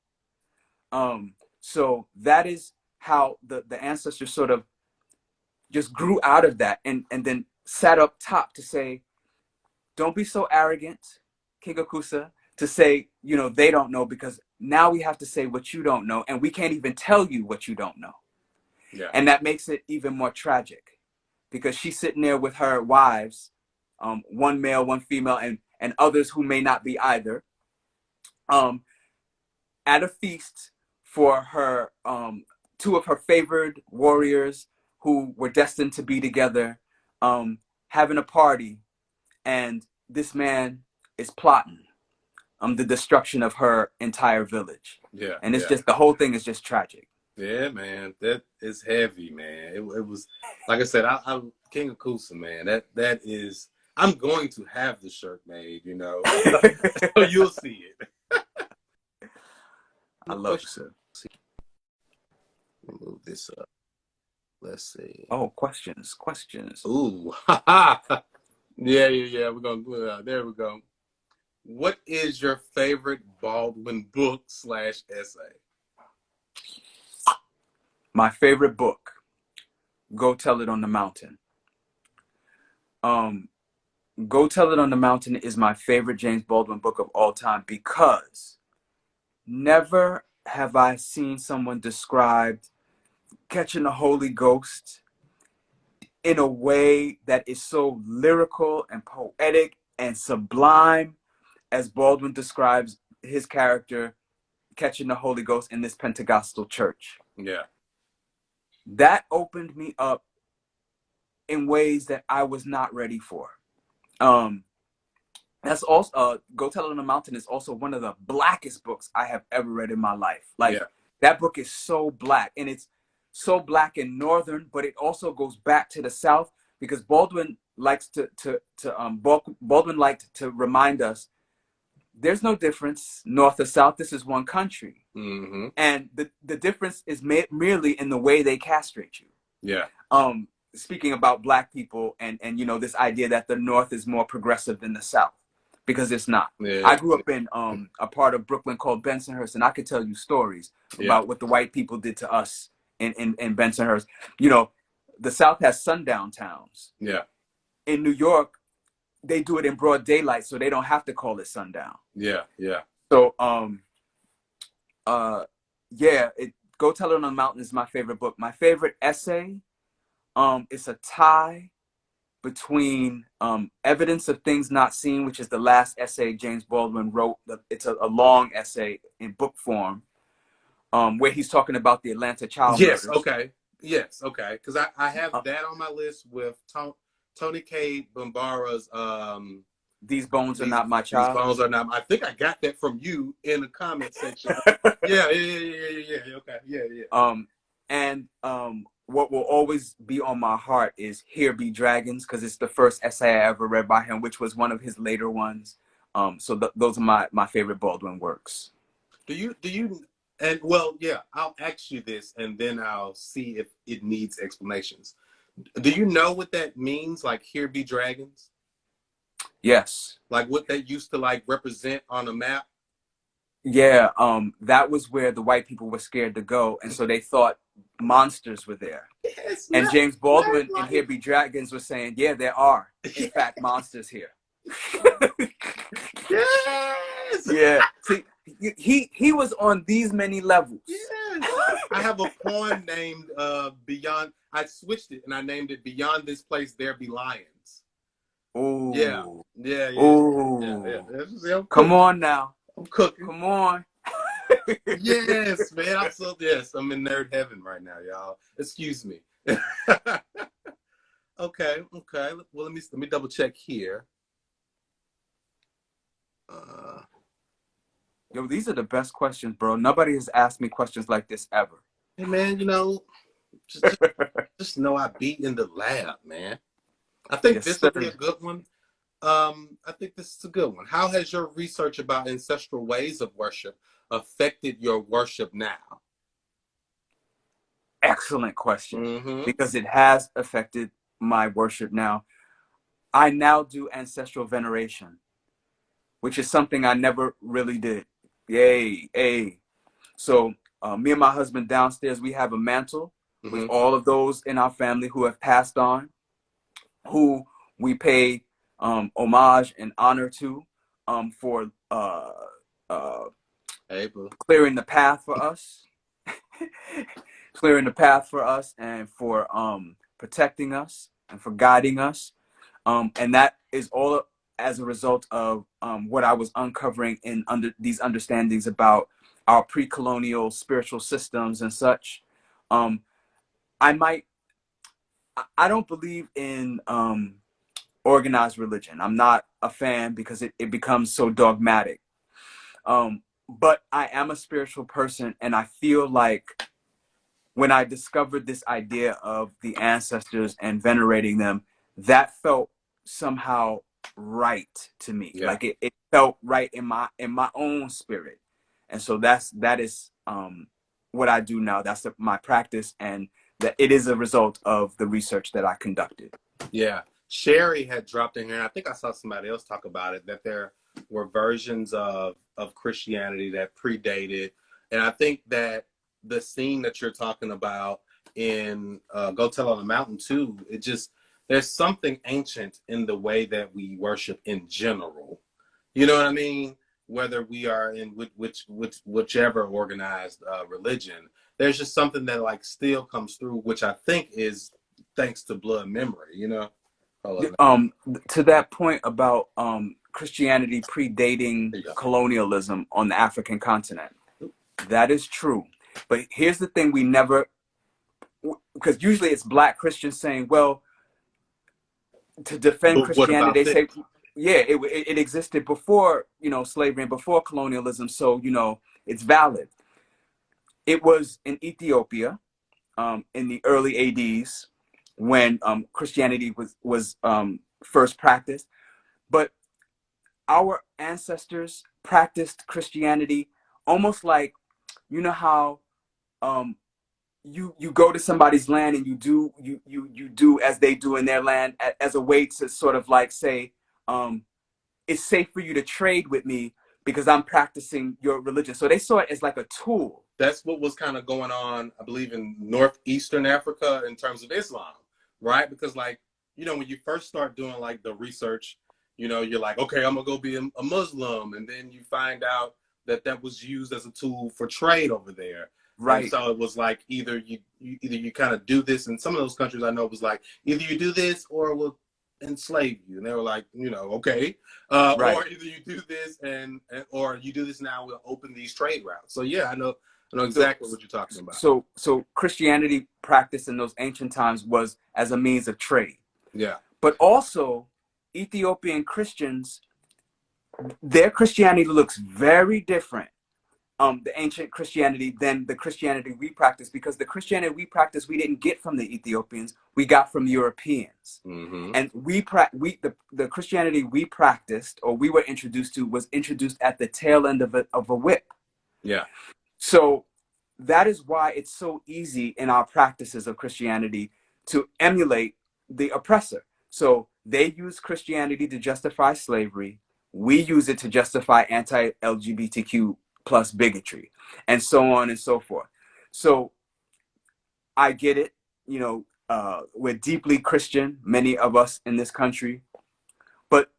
So that is how the ancestors sort of just grew out of that and then sat up top to say, don't be so arrogant, King Akusa. to say, you know, they don't know, because now we have to say what you don't know, and we can't even tell you what you don't know. Yeah. And that makes it even more tragic, because she's sitting there with her wives, one male, one female, and others who may not be either, at a feast for her, two of her favored warriors who were destined to be together, having a party, and this man is plotting the destruction of her entire village. Yeah. And it's just, the whole thing is just tragic. Yeah, man, that is heavy, man. It was, like I said, I King of Kusa, man. That is. I'm going to have the shirt made, you know, so you'll see it. I love it, sir. Let me move this up. Let's see. Oh, questions. Ooh, yeah. We're gonna there we go. What is your favorite Baldwin book / essay? My favorite book, Go Tell It on the Mountain. Go Tell It on the Mountain is my favorite James Baldwin book of all time, because never have I seen someone described catching the Holy Ghost in a way that is so lyrical and poetic and sublime as Baldwin describes his character catching the Holy Ghost in this Pentecostal church. Yeah. That opened me up in ways that I was not ready for. That's also Go Tell It on the Mountain is also one of the blackest books I have ever read in my life. Like, that book is so black, and it's so black and northern, but it also goes back to the South, because Baldwin likes Baldwin liked to remind us there's no difference north or south. This is one country. Mm-hmm. And the difference is merely in the way they castrate you. Yeah. Speaking about black people and you know, this idea that the North is more progressive than the South, because it's not. Yeah. I grew up in a part of Brooklyn called Bensonhurst, and I could tell you stories about what the white people did to us in Bensonhurst. You know, the South has sundown towns. Yeah. In New York, they do it in broad daylight, so they don't have to call it sundown. Yeah. So Go Tell It on the Mountain is my favorite book. My favorite essay, it's a tie between Evidence of Things Not Seen, which is the last essay James Baldwin wrote. It's a long essay in book form, where he's talking about the Atlanta child murders. Yes, okay. Because I have that on my list with Tony K. Bambara's These Bones Are Not My Child. These Bones Are Not. I think I got that from you in the comment section. Yeah. Okay. Yeah. And what will always be on my heart is Here Be Dragons, because it's the first essay I ever read by him, which was one of his later ones. So those are my favorite Baldwin works. Do you? And well, yeah, I'll ask you this, and then I'll see if it needs explanations. Do you know what that means? Like, Here Be Dragons? Yes. Like what that used to like represent on a map? Yeah, that was where the white people were scared to go, and so they thought monsters were there. Yes, and James Baldwin in Here Be Dragons was saying, yeah, there are, in fact, monsters here. Yes! Yeah. See, he was on these many levels. Yes. I have a poem named Beyond. I switched it and I named it Beyond This Place There Be Lions. Oh. Yeah. Oh. Yeah. Come on now. I'm cooking. Come on. Yes, man. I'm in nerd heaven right now, y'all. Excuse me. Okay. Well, let me double check here. Yo, these are the best questions, bro. Nobody has asked me questions like this ever. Hey, man, just know I be in the lab, man. I think this will be a good one. I think this is a good one. How has your research about ancestral ways of worship affected your worship now? Excellent question, because it has affected my worship now. I now do ancestral veneration, which is something I never really did. Yay. So me and my husband downstairs, we have a mantle with all of those in our family who have passed on, who we pay homage and honor to for April. clearing the path for us, clearing the path for us, and for protecting us and for guiding us. And that is all as a result of what I was uncovering in these understandings about our pre-colonial spiritual systems and such. I don't believe in organized religion. I'm not a fan because it becomes so dogmatic. But I am a spiritual person, and I feel like when I discovered this idea of the ancestors and venerating them, that felt somehow right to me. Yeah. Like it felt right in my own spirit. And so that is what I do now. That's my practice, and that it is a result of the research that I conducted. Yeah. Sherry had dropped in here, and I think I saw somebody else talk about it, that there were versions of Christianity that predated. And I think that the scene that you're talking about in Go Tell on the Mountain too, there's something ancient in the way that we worship in general. You know what I mean? Whether we are in whichever organized religion, there's just something that like still comes through, which I think is thanks to blood memory, you know? To that point about Christianity predating colonialism on the African continent, that is true. But here's the thing: we never, because usually it's Black Christians saying, well, to defend But what Christianity, about they say, yeah, it existed before, slavery and before colonialism, so it's valid. It was in Ethiopia in the early ADs when Christianity was first practiced, but our ancestors practiced Christianity almost like, how you go to somebody's land and you do as they do in their land as a way to sort of like say, it's safe for you to trade with me because I'm practicing your religion. So they saw it as like a tool. That's what was kind of going on, I believe, in northeastern Africa in terms of Islam, right? Because like, when you first start doing like the research, you're like, okay, I'm gonna go be a Muslim, and then you find out that was used as a tool for trade over there. Right. And so it was like either you kind of do this. In some of those countries, I know it was like either you do this or we'll enslave you. And they were like, okay, right. Or either you do this or you do this now. We'll open these trade routes. So yeah, I know exactly what you're talking about. So Christianity practiced in those ancient times was as a means of trade. Yeah. But also Ethiopian Christians, their Christianity looks very different. The ancient Christianity than the Christianity we practice, because the Christianity we practice we didn't get from the Ethiopians, we got from Europeans. Mm-hmm. And the Christianity we practiced or we were introduced to was introduced at the tail end of a whip. Yeah. So that is why it's so easy in our practices of Christianity to emulate the oppressor. So they use Christianity to justify slavery. We use it to justify anti-LGBTQ plus bigotry, and so on and so forth. So I get it. We're deeply Christian, many of us in this country, but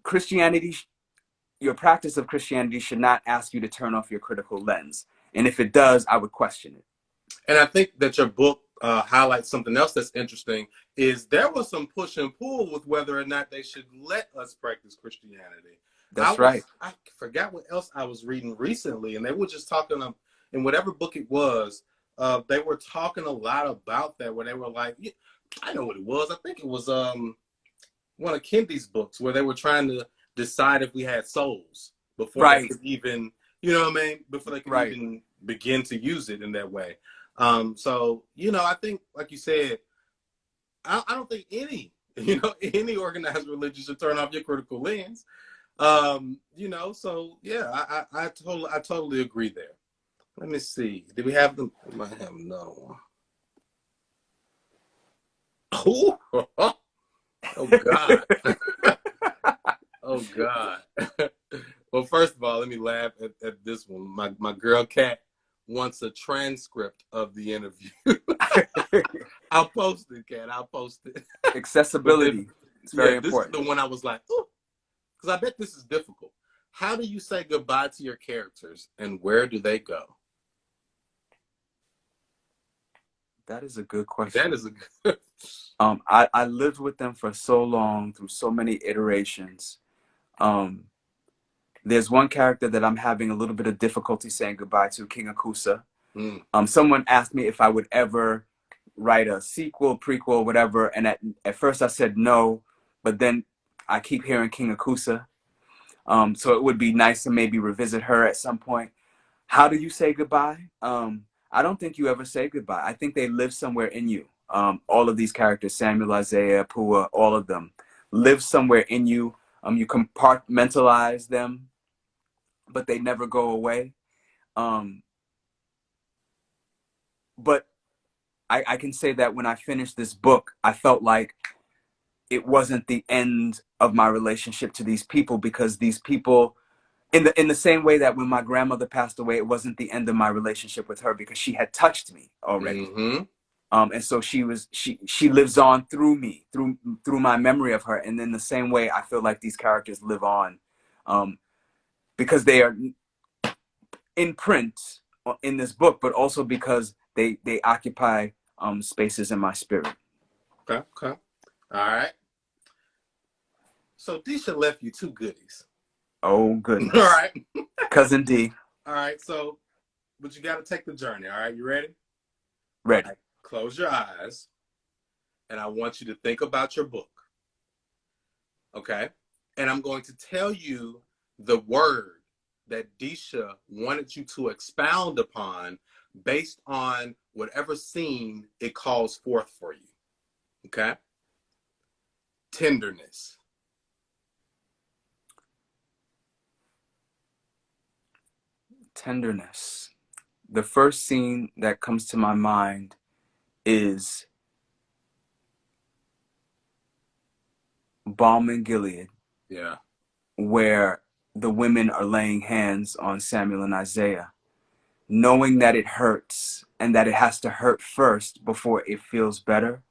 Christianity, your practice of Christianity should not ask you to turn off your critical lens. And if it does, I would question it. And I think that your book highlights something else that's interesting, is there was some push and pull with whether or not they should let us practice Christianity. That's right. I forgot what else I was reading recently, and they were just talking in whatever book it was. They were talking a lot about that, where they were like, yeah, I know what it was. I think it was one of Kendi's books, where they were trying to decide if we had souls before they could even, before they could even begin to use it in that way. So, I think, like you said, I don't think any organized religion should turn off your critical lens. So yeah, I totally agree there. Let me see. Did we have them? We might have another one. Oh God. Oh God. Well, first of all, let me laugh at this one. My girl Kat wants a transcript of the interview. I'll post it, Kat. I'll post it. Accessibility. It's very important. This is the one I was like, oh, because I bet this is difficult. how do you say goodbye to your characters, and where do they go? That is a good question. That is a good. I lived with them for so long, through so many iterations. There's one character that I'm having a little bit of difficulty saying goodbye to, King Akusa. Someone asked me if I would ever write a sequel, prequel, whatever, and at first I said no, but then I keep hearing King Akusa. So it would be nice to maybe revisit her at some point. How do you say goodbye? I don't think you ever say goodbye. I think they live somewhere in you. All of these characters, Samuel, Isaiah, Pua, all of them live somewhere in you. You compartmentalize them, but they never go away. But I can say that when I finished this book, I felt like it wasn't the end of my relationship to these people, because these people, in the same way that when my grandmother passed away, it wasn't the end of my relationship with her, because she had touched me already. And so she lives on through me, through my memory of her. And in the same way, I feel like these characters live on, because they are in print in this book, but also because they occupy spaces in my spirit. Okay. All right. So Disha left you two goodies. Oh, goodness. All right. Cousin D. All right. So, but you got to take the journey. All right. You ready? Ready. Right. Close your eyes, and I want you to think about your book. Okay. And I'm going to tell you the word that Disha wanted you to expound upon based on whatever scene it calls forth for you. Okay? Tenderness. Tenderness. The first scene that comes to my mind is Balm in Gilead. Yeah. Where the women are laying hands on Samuel and Isaiah, knowing that it hurts and that it has to hurt first before it feels better.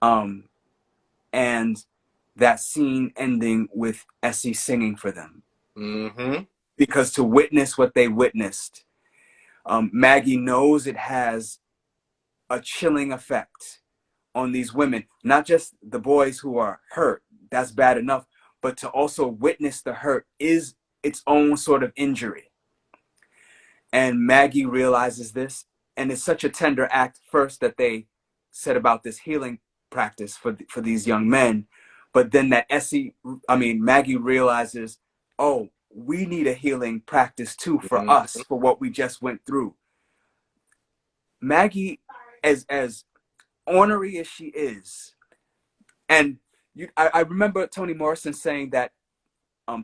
And that scene ending with Essie singing for them. Because to witness what they witnessed, Maggie knows it has a chilling effect on these women, not just the boys who are hurt, that's bad enough, but to also witness the hurt is its own sort of injury. And Maggie realizes this, and it's such a tender act first that they said about this healing practice for these young men, but then that Maggie realizes, oh, we need a healing practice too for us, for what we just went through. Maggie, as ornery as she is, and I remember Toni Morrison saying that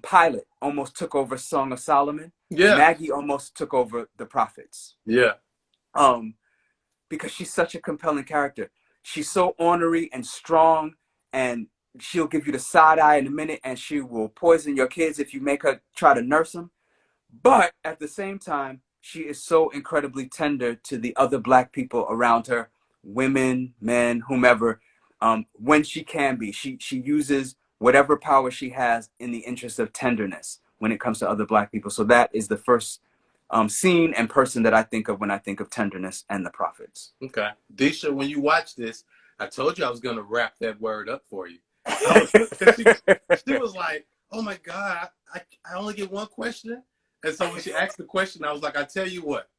Pilate almost took over Song of Solomon. Yeah. Maggie almost took over the prophets. Yeah. Because she's such a compelling character. She's so ornery and strong, and she'll give you the side eye in a minute, and she will poison your kids if you make her try to nurse them. But at the same time, she is so incredibly tender to the other Black people around her, women, men, whomever, when she can be. She uses whatever power she has in the interest of tenderness when it comes to other Black people. So that is the first scene and person that I think of when I think of tenderness and the prophets. Okay. Disha, when you watch this, I told you I was going to wrap that word up for you. She was like, oh my God, I only get one question. And so when she asked the question, I was like, I tell you what,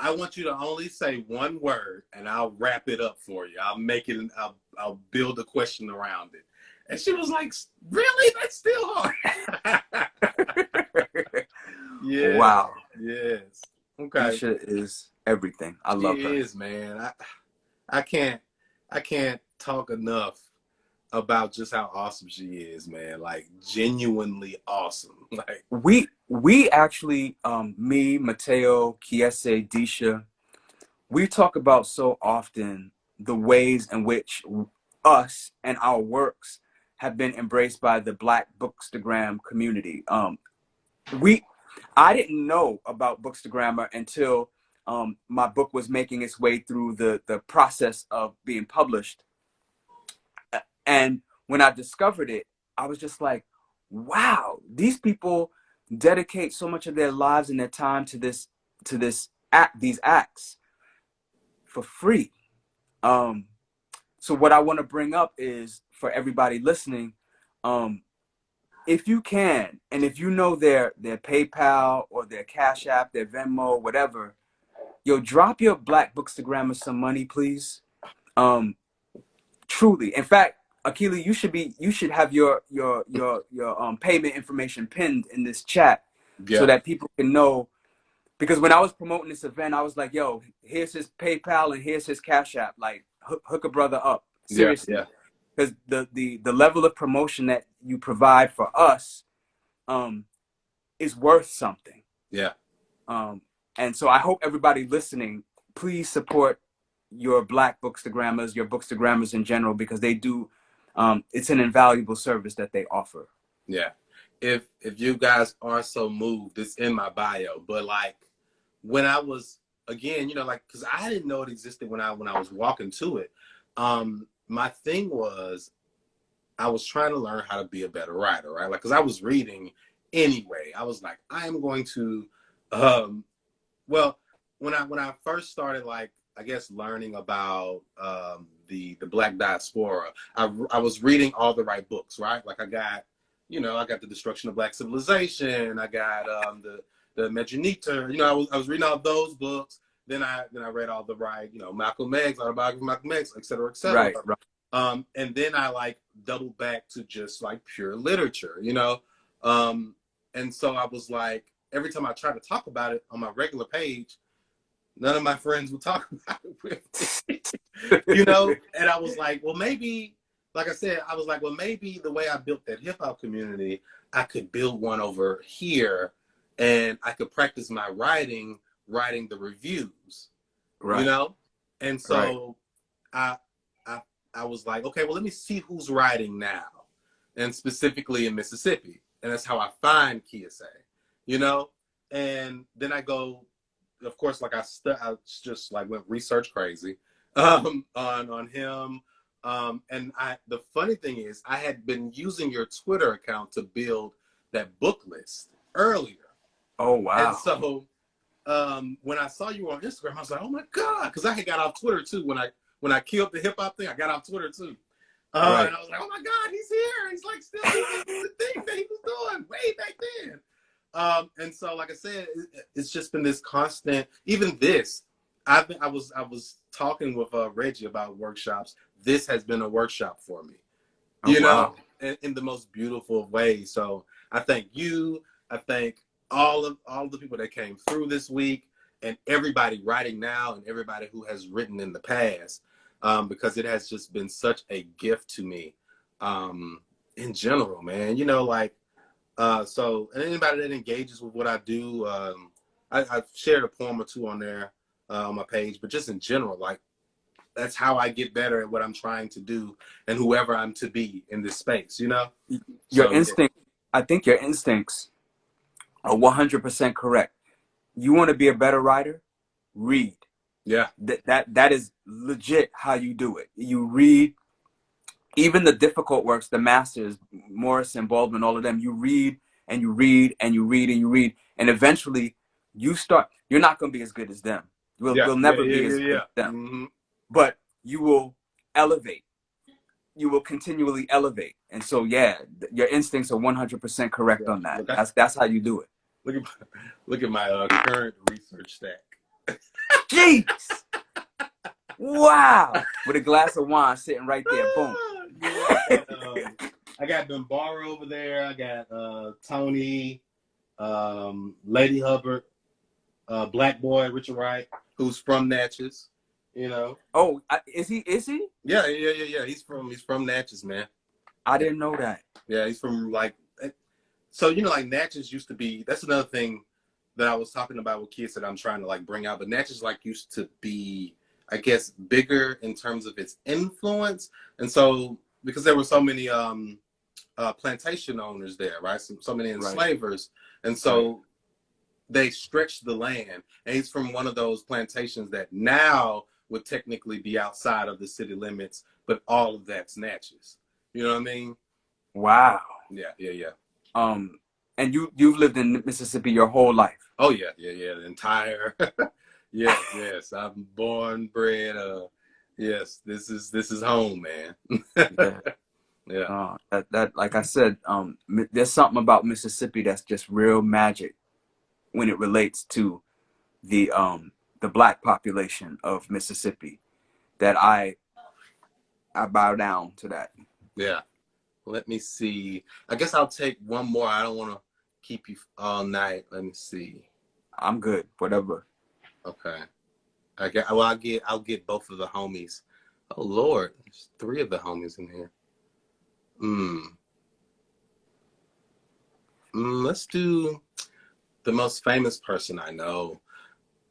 I want you to only say one word and I'll wrap it up for you. I'll make it, I'll build a question around it. And she was like, really? That's still hard. Yeah. Wow. Yes. Okay. Disha is everything. I love her. She is, man. I can't talk enough about just how awesome she is, man. Like genuinely awesome. Like we actually, me, Mateo, Kiese, Disha, we talk about so often the ways in which us and our works have been embraced by the Black Bookstagram community. I didn't know about Bookstagrammer until my book was making its way through the process of being published. And when I discovered it, I was just like, wow, these people dedicate so much of their lives and their time to these acts for free. So what I want to bring up is for everybody listening, if you can, and if you know their PayPal or their Cash App, their Venmo, whatever, yo, drop your Black Bookstagrammers some money, please. Truly. In fact, Akili, you should have your payment information pinned in this chat so Yeah. that people can know. Because when I was promoting this event, I was like, yo, here's his PayPal and here's his Cash App. Like, hook a brother up. Seriously. Yeah. Because the level of promotion that you provide for us is worth something. Yeah. And so I hope everybody listening, please support your Black Bookstagrammers, your Bookstagrammers in general, because they do, it's an invaluable service that they offer. Yeah. If you guys are so moved, it's in my bio. But like when I was, again, you know, like, because I didn't know it existed when I was walking to it. My thing was I was trying to learn how to be a better writer, right? Like, because I was reading anyway. I was like, I am going to, well, when I first started, like, I guess learning about the Black diaspora, I was reading all the right books, right? Like I got The Destruction of Black Civilization. I got the Medjugorje. You know, I was reading all those books. Then I read all the right, you know, Malcolm X, autobiography of Malcolm X, et cetera, et cetera. Right. And then I like doubled back to just like pure literature, you know? And so I was like, every time I try to talk about it on my regular page, none of my friends would talk about it with me, you know? And I was like, well, maybe, like I said, I was like, well, maybe the way I built that hip hop community, I could build one over here and I could practice my writing the reviews, Right. you know? And so I was like, okay, well, let me see who's writing now, and specifically in Mississippi. And that's how I find Kiese, you know? And then I go, of course, like I just like went research crazy on him. And the funny thing is I had been using your Twitter account to build that book list earlier. Oh, wow. And so when I saw you on Instagram, I was like, oh my God, because I had got off Twitter too. When I killed the hip hop thing, I got off Twitter too. Right. And I was like, oh my God, he's here. He's like still doing the thing that he was doing way back then. And so, like I said, it's just been this constant. Even this, I was talking with Reggie about workshops. This has been a workshop for me, you know, in the most beautiful way. So I thank you. I thank all of the people that came through this week, and everybody writing now, and everybody who has written in the past, because it has just been such a gift to me, in general, man. You know, like. So, and anybody that engages with what I do, I've shared a poem or two on there on my page, but just in general, like that's how I get better at what I'm trying to do and whoever I'm to be in this space, you know? Your instinct, I think your instincts are 100% correct. You want to be a better writer? Read. Yeah. That is legit how you do it. You read. Even the difficult works, the masters, Morrison, Baldwin, all of them, you read and you read and you read and you read. And eventually you're not going to be as good as them. We'll never be as good as them. Mm-hmm. But you will elevate. You will continually elevate. And so, yeah, your instincts are 100% correct on that. That's how you do it. Look at my current research stack. Jeez! Wow! With a glass of wine sitting right there. Boom. I got Bambara over there. I got Tony, Lady Hubbard, Black Boy, Richard Wright, who's from Natchez, you know. Oh, is he? Yeah. He's from Natchez, man. I didn't know that. Yeah, he's from like, so, you know, like Natchez used to be, that's another thing that I was talking about with kids that I'm trying to like bring out, but Natchez like used to be, I guess, bigger in terms of its influence. And so, because there were so many plantation owners there, right? So many enslavers. Right. And so they stretched the land. And he's from one of those plantations that now would technically be outside of the city limits, but all of that's Natchez. You know what I mean? Wow. Yeah. And you've lived in Mississippi your whole life. Oh yeah. The entire yes. I'm born, bred. Yes, this is home, man. Yeah. Yeah. That like I said, there's something about Mississippi that's just real magic when it relates to the black population of Mississippi. That I bow down to that. Yeah. Let me see. I guess I'll take one more. I don't want to keep you all night. Let me see. I'm good. Whatever. Okay. I'll get both of the homies. Oh Lord, there's 3 of the homies in here. Let's do the most famous person I know.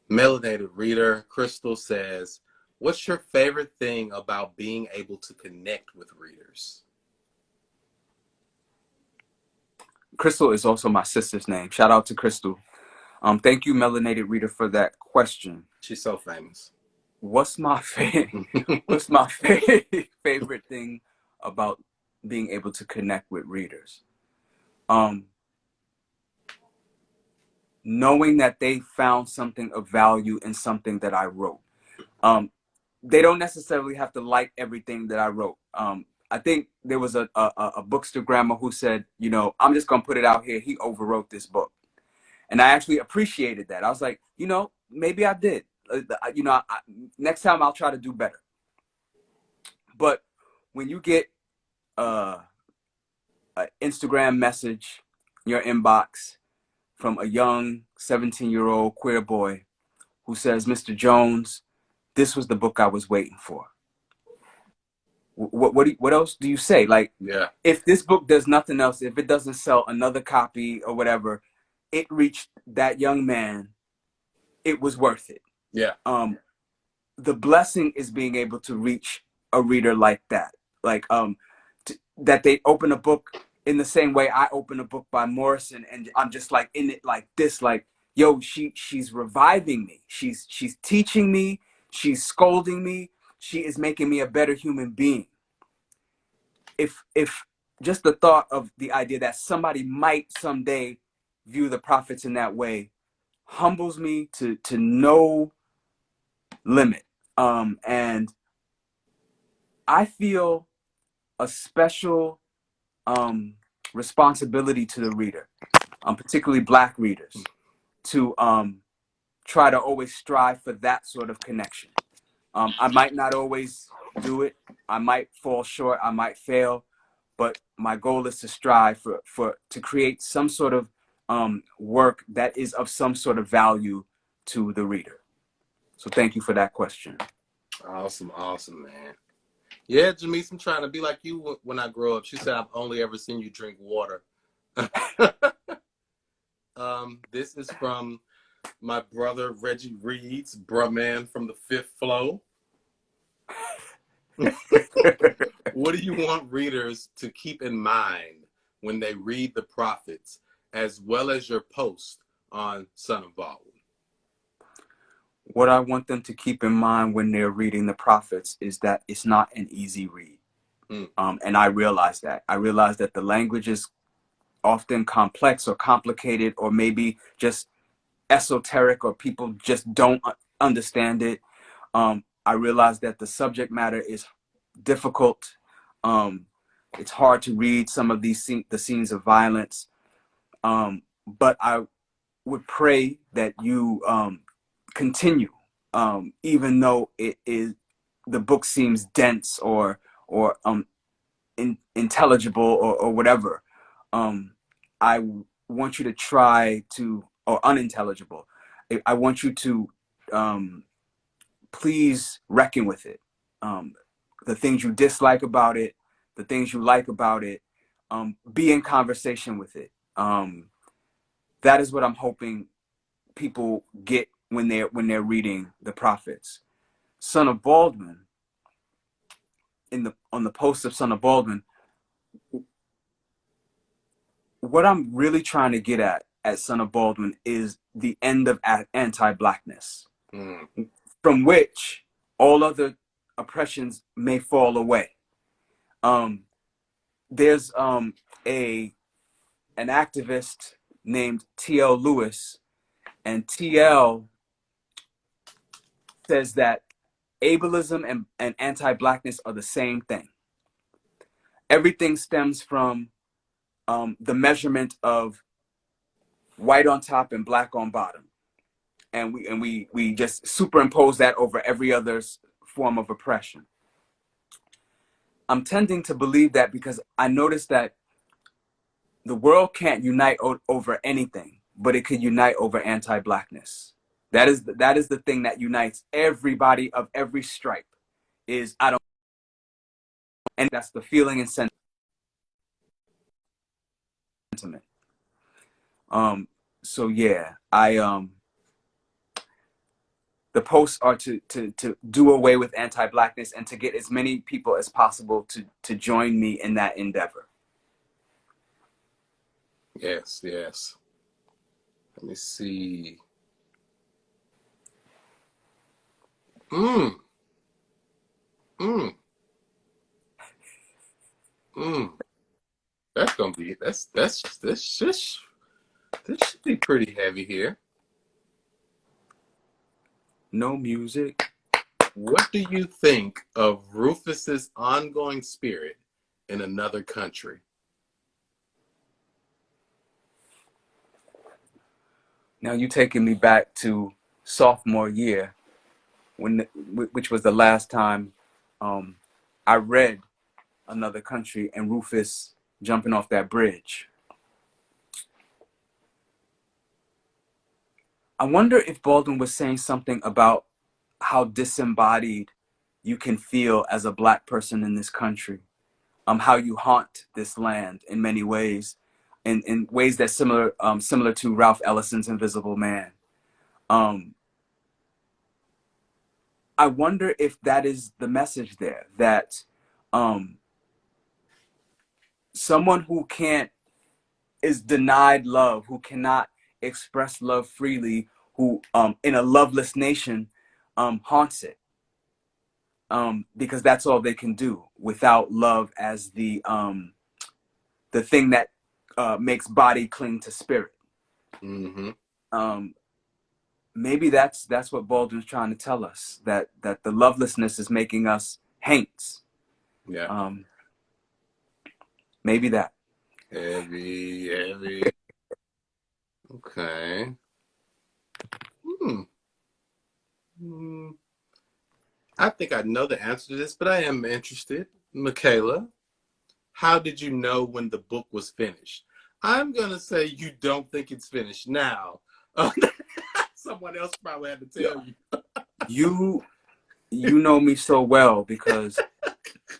Melanated reader Crystal says, "What's your favorite thing about being able to connect with readers?" Crystal is also my sister's name. Shout out to Crystal. Thank you, Melanated Reader, for that question. She's so famous. What's my favorite thing about being able to connect with readers? Knowing that they found something of value in something that I wrote. They don't necessarily have to like everything that I wrote. I think there was a bookstagrammer who said, I'm just gonna put it out here. He overwrote this book, and I actually appreciated that. I was like, maybe I did. Next time I'll try to do better. But when you get an Instagram message in your inbox from a young 17-year-old queer boy who says, "Mr. Jones, this was the book I was waiting for." What else do you say? Like, Yeah. If this book does nothing else, if it doesn't sell another copy or whatever, it reached that young man. It was worth it. Yeah. The blessing is being able to reach a reader like that. Like, that they open a book in the same way I open a book by Morrison, and I'm just like in it like this, like, yo, she's reviving me. She's teaching me. She's scolding me. She is making me a better human being. If just the thought of the idea that somebody might someday view the prophets in that way humbles me to no limit. And I feel a special responsibility to the reader, particularly Black readers, to try to always strive for that sort of connection. I might not always do it. I might fall short. I might fail. But my goal is to strive to create some sort of work that is of some sort of value to the reader. So thank you for that question. Awesome, man. Yeah, Jamise, I'm trying to be like you when I grow up. She said, "I've only ever seen you drink water." This is from my brother Reggie Reed's bruh man from the 5th Flow. What do you want readers to keep in mind when they read the prophets, as well as your post on Son of Baldwin? What I want them to keep in mind when they're reading the prophets is that it's not an easy read. And I realize that. I realize that the language is often complex or complicated, or maybe just esoteric, or people just don't understand it. I realize that the subject matter is difficult. It's hard to read some of the scenes of violence. But I would pray that you continue, even though the book seems dense or intelligible or whatever. I want you to try to, or unintelligible. I want you to please reckon with it. The things you dislike about it, the things you like about it, be in conversation with it. That is what I'm hoping people get when they're reading the prophets. Son of Baldwin, on the post of Son of Baldwin, what I'm really trying to get at Son of Baldwin is the end of anti-Blackness, from which all other oppressions may fall away. There's a an activist named T.L. Lewis, and T.L. says that ableism and anti-blackness are the same thing. Everything stems from the measurement of white on top and black on bottom, and we just superimpose that over every other form of oppression. I'm tending to believe that because I noticed that the world can't unite over anything, but it could unite over anti-blackness. That is the thing that unites everybody of every stripe. Is I don't, and that's the feeling and sentiment. So yeah, the posts are to do away with anti-blackness and to get as many people as possible to join me in that endeavor. Yes, yes. Let me see. Mm. Mm. Mm. That's gonna be this should be pretty heavy here. No music. What do you think of Rufus's ongoing spirit in another country? Now you taking me back to sophomore year, which was the last time I read Another Country and Rufus jumping off that bridge. I wonder if Baldwin was saying something about how disembodied you can feel as a black person in this country, how you haunt this land in many ways, in ways that similar to Ralph Ellison's Invisible Man. I wonder if that is the message there, that someone who is denied love, who cannot express love freely, who in a loveless nation haunts it, because that's all they can do without love as the thing that makes body cling to spirit. Mm-hmm. Maybe that's what Baldwin's trying to tell us, that the lovelessness is making us haints. Yeah. Maybe that. Heavy. Okay. I think I know the answer to this, but I am interested. Michaela, how did you know when the book was finished? I'm going to say you don't think it's finished now. Someone else probably had to tell you. You know me so well, because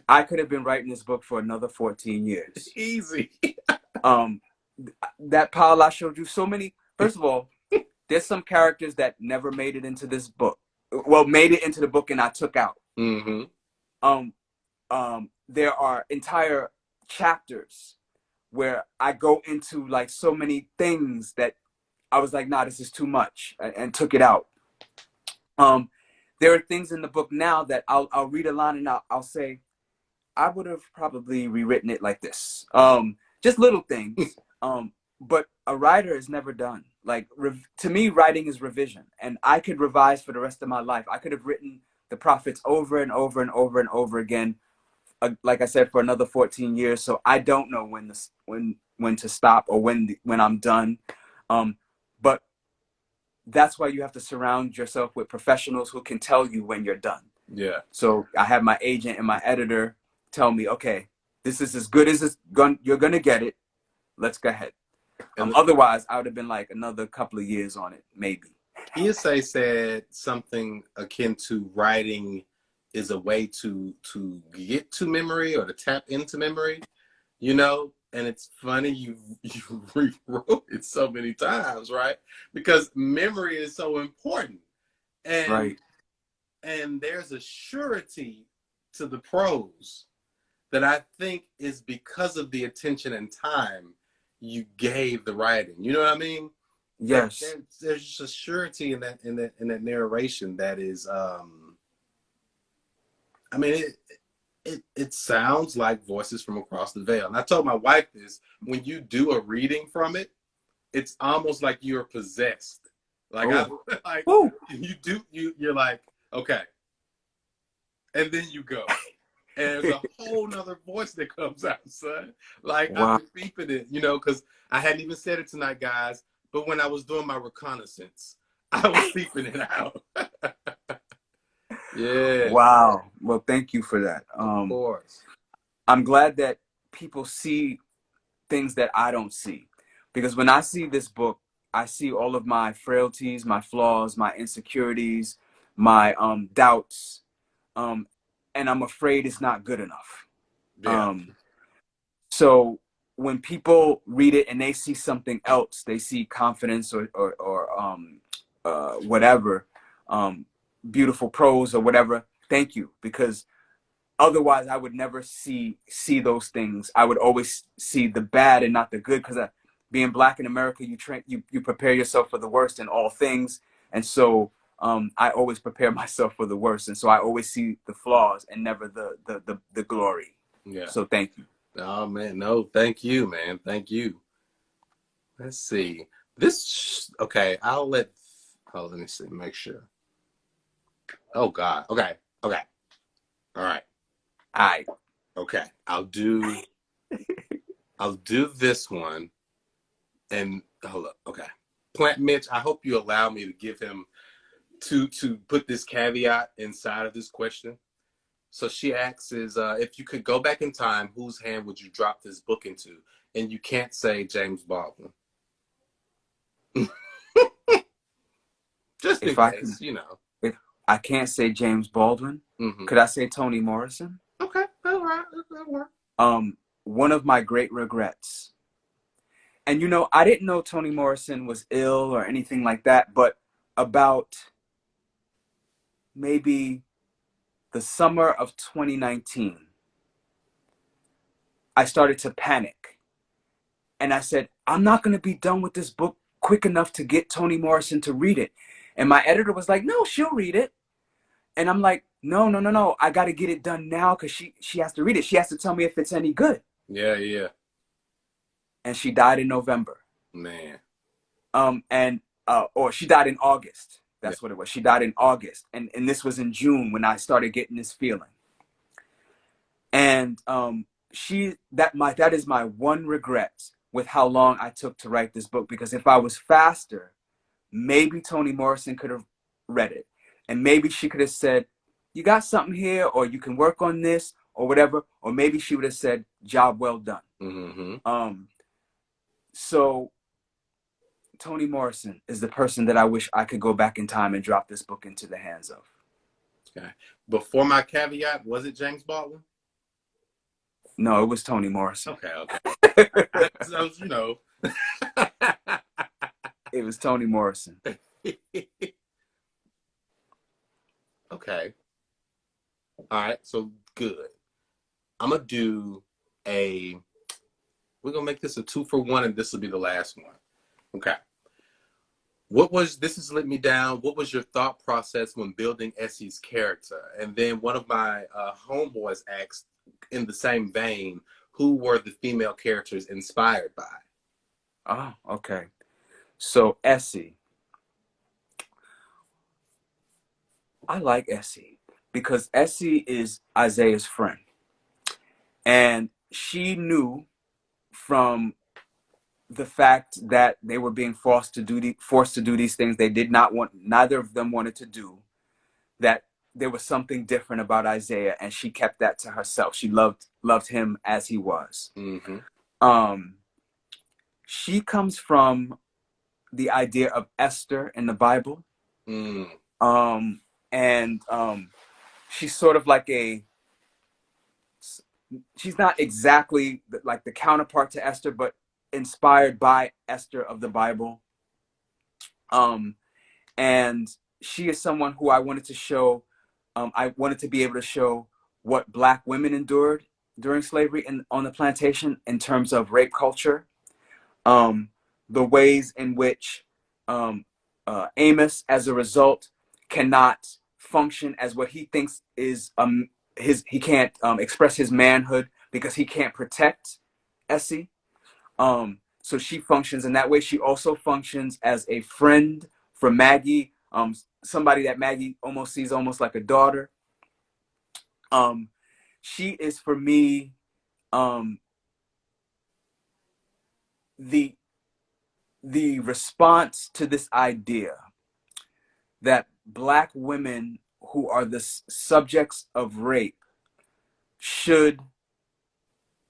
I could have been writing this book for another 14 years. Easy. That pile I showed you, so many. First of all, there's some characters that never made it into this book. Well, made it into the book and I took out. Mm-hmm. There are entire chapters where I go into like so many things that I was like, nah, this is too much, and took it out. There are things in the book now that I'll read a line and I'll say, I would have probably rewritten it like this. Just little things. But a writer is never done. Like, to me, writing is revision, and I could revise for the rest of my life. I could have written the prophets over and over and over and over again, like I said, for another 14 years. So I don't know when to stop or when I'm done. But that's why you have to surround yourself with professionals who can tell you when you're done. Yeah. So I have my agent and my editor tell me, okay, this is as good as you're gonna get it. Let's go ahead. Otherwise, I would have been like another couple of years on it, maybe. Essie said something akin to writing is a way to get to memory or to tap into memory, you know. And it's funny you rewrote it so many times, right? Because memory is so important, and right. And there's a surety to the prose that I think is because of the attention and time you gave the writing. You know what I mean? Yes. There's just a surety in that narration that is. I mean, it sounds like Voices from Across the Veil. And I told my wife this, when you do a reading from it, it's almost like you're possessed. Like I Oh. like Woo. you're like, okay. And then you go. And there's a whole nother voice that comes out, son. Like I Wow. was beeping it, because I hadn't even said it tonight, guys. But when I was doing my reconnaissance, I was beeping it out. Yeah. Wow. Well, thank you for that. Of course. I'm glad that people see things that I don't see. Because when I see this book, I see all of my frailties, my flaws, my insecurities, my doubts, and I'm afraid it's not good enough. Yeah. So when people read it and they see something else, they see confidence or whatever, beautiful prose or whatever. Thank you, because otherwise I would never see those things. I would always see the bad and not the good, because being Black in America, you prepare yourself for the worst in all things, and so I always prepare myself for the worst, and so I always see the flaws and never the glory. Yeah. So thank you. Oh man, no, thank you, man. Thank you. Let's see. Okay, let me see, make sure. Oh God. Okay. Okay. All right. Okay. I'll do this one. And hold up. Okay. Plant Mitch, I hope you allow me to give him to put this caveat inside of this question. So she asks if you could go back in time, whose hand would you drop this book into? And you can't say James Baldwin. Just in case, If I can't say James Baldwin, could I say Toni Morrison? Okay, all right, that'll work. One of my great regrets. And I didn't know Toni Morrison was ill or anything like that, but about maybe the summer of 2019, I started to panic. And I said, I'm not going to be done with this book quick enough to get Toni Morrison to read it. And my editor was like, no, she'll read it. And I'm like, no. I got to get it done now, because she has to read it. She has to tell me if it's any good. Yeah. And she died in November. Man. Or she died in August. That's what it was. She died in August. And this was in June when I started getting this feeling. And that is my one regret with how long I took to write this book, because if I was faster, maybe Toni Morrison could have read it. And maybe she could have said, you got something here, or you can work on this, or whatever. Or maybe she would have said, job well done. Mm-hmm. So Toni Morrison is the person that I wish I could go back in time and drop this book into the hands of. Okay. Before my caveat, was it James Baldwin? No, it was Toni Morrison. Okay. It was Toni Morrison. Okay. All right. So good. I'm gonna we're gonna make this a 2-for-1, and this will be the last one. Okay. This has let me down. What was your thought process when building Essie's character? And then one of my homeboys asked, in the same vein, who were the female characters inspired by? Oh, okay. So Essie. I like Essie because Essie is Isaiah's friend. And she knew from the fact that they were being forced to do these things neither of them wanted to do, that there was something different about Isaiah, and she kept that to herself. She loved him as he was. Mm-hmm. She comes from the idea of Esther in the Bible. And she's sort of like she's not exactly like the counterpart to Esther, but inspired by Esther of the Bible. And she is someone who I wanted to show, I wanted to be able to show what Black women endured during slavery on the plantation in terms of rape culture, the ways in which Amos, as a result, cannot function as what he thinks is he can't express his manhood because he can't protect Essie. So she functions in that way. She also functions as a friend for Maggie, somebody that Maggie almost sees almost like a daughter. She is for me the response to this idea that Black women who are the subjects of rape should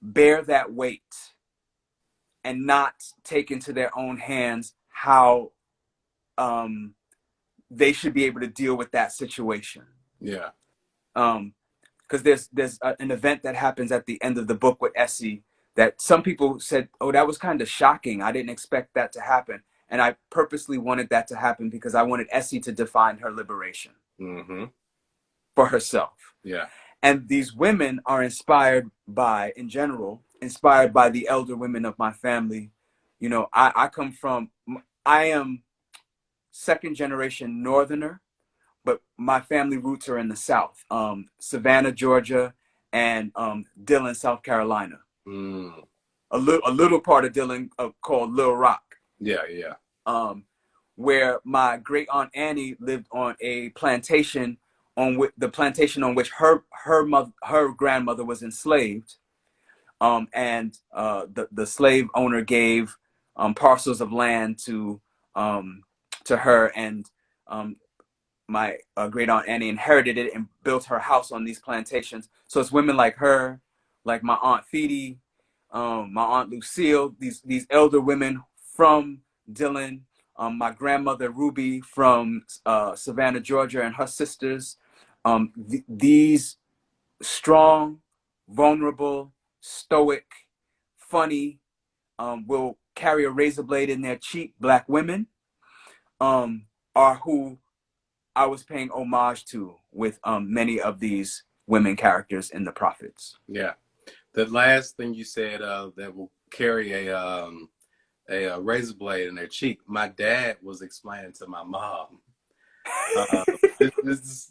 bear that weight and not take into their own hands how they should be able to deal with that situation. Yeah. Because there's an event that happens at the end of the book with Essie that some people said, oh, that was kind of shocking. I didn't expect that to happen. And I purposely wanted that to happen because I wanted Essie to define her liberation for herself. Yeah. And these women are inspired by, in general, inspired by the elder women of my family. You know, I am second generation Northerner, but my family roots are in the South, Savannah, Georgia, and Dillon, South Carolina. A little part of Dillon called Little Rock. Yeah, yeah. Where my great aunt Annie lived on a plantation on which her grandmother was enslaved, and the slave owner gave parcels of land to her, and my great aunt Annie inherited it and built her house on these plantations. So it's women like her, like my aunt Feedy, my aunt Lucille, these elder women from Dillon, my grandmother Ruby from Savannah, Georgia, and her sisters. These strong, vulnerable, stoic, funny, will carry a razor blade in their cheek Black women are who I was paying homage to with many of these women characters in the prophets. Yeah. The last thing you said that will carry a razor blade in their cheek. My dad was explaining to my mom. This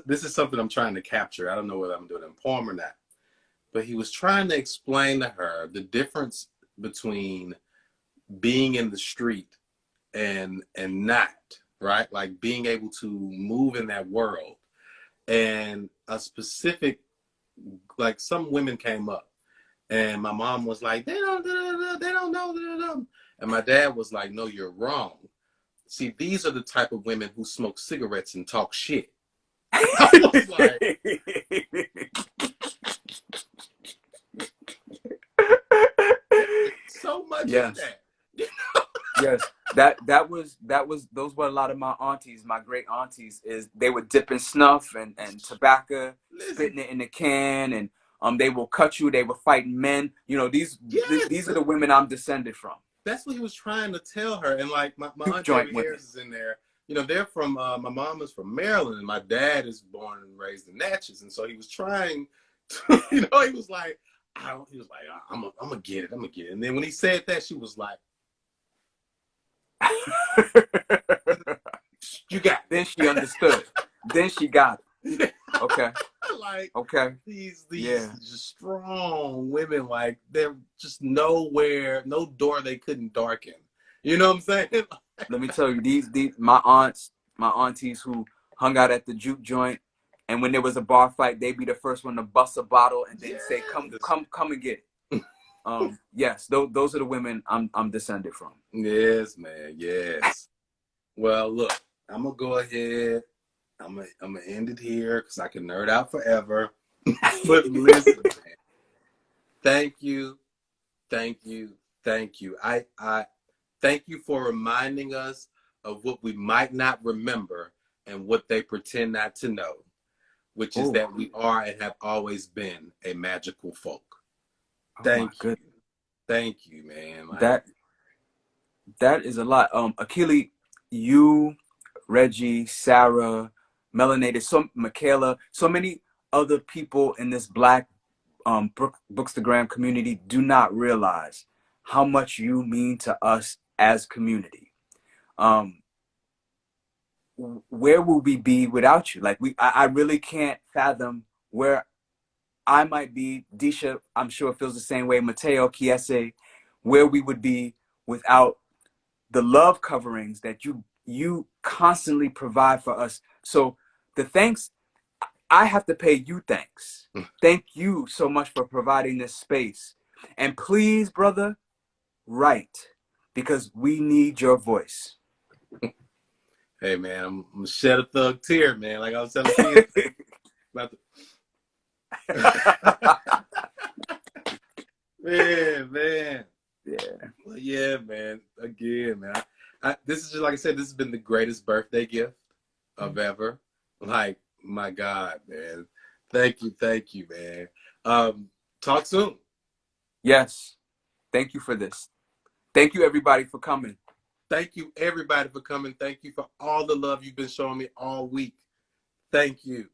is something I'm trying to capture. I don't know whether I'm doing it in poem or not, but he was trying to explain to her the difference between being in the street and not, right? Like being able to move in that world, and a specific, like some women came up. And my mom was like, they don't know. And my dad was like, no, you're wrong. See, these are the type of women who smoke cigarettes and talk shit. I was like, so much of that. Yes, those were a lot of my aunties, my great aunties. Is they would dip in snuff and tobacco, spitting it in the can, and they will cut you. They were fighting men. You know, these are the women I'm descended from. That's what he was trying to tell her. And like my aunt Debbie Harris is in there. You know, they're from my mom is from Maryland, and my dad is born and raised in Natchez. And so he was trying to, you know, he was like, I'm gonna get it. And then when he said that, she was like, you got it. Then she understood. Then she got it. Okay. Like, okay. These just strong women, like they're just nowhere, no door they couldn't darken. You know what I'm saying? Let me tell you, these my aunties who hung out at the juke joint, and when there was a bar fight, they'd be the first one to bust a bottle and they'd say, come and get it. Yes, those are the women I'm descended from. Yes, man. Yes. Well, look, I'm gonna go ahead. I'm gonna end it here because I can nerd out forever. But listen, man, thank you. I thank you for reminding us of what we might not remember and what they pretend not to know, which is that we are and have always been a magical folk. Thank you, man. Like, that is a lot. Akili, you, Reggie, Sarah, Melanated, Michaela, so many other people in this Black Bookstagram community do not realize how much you mean to us as community. Where will we be without you? Like I really can't fathom where I might be, Disha, I'm sure feels the same way, Mateo, Kiese, where we would be without the love coverings that you constantly provide for us. So the thanks, I have to pay you thanks. Thank you so much for providing this space. And please, brother, write, because we need your voice. Hey man, I'm gonna shed a thug tear, man. Like I was telling kids about man. Yeah. Well, yeah, man. Again, man. This is just like I said. This has been the greatest birthday gift of ever. Like, my God, man. Thank you, man. Talk soon. Yes. Thank you for this. Thank you, everybody, for coming. Thank you, everybody, for coming. Thank you for all the love you've been showing me all week. Thank you.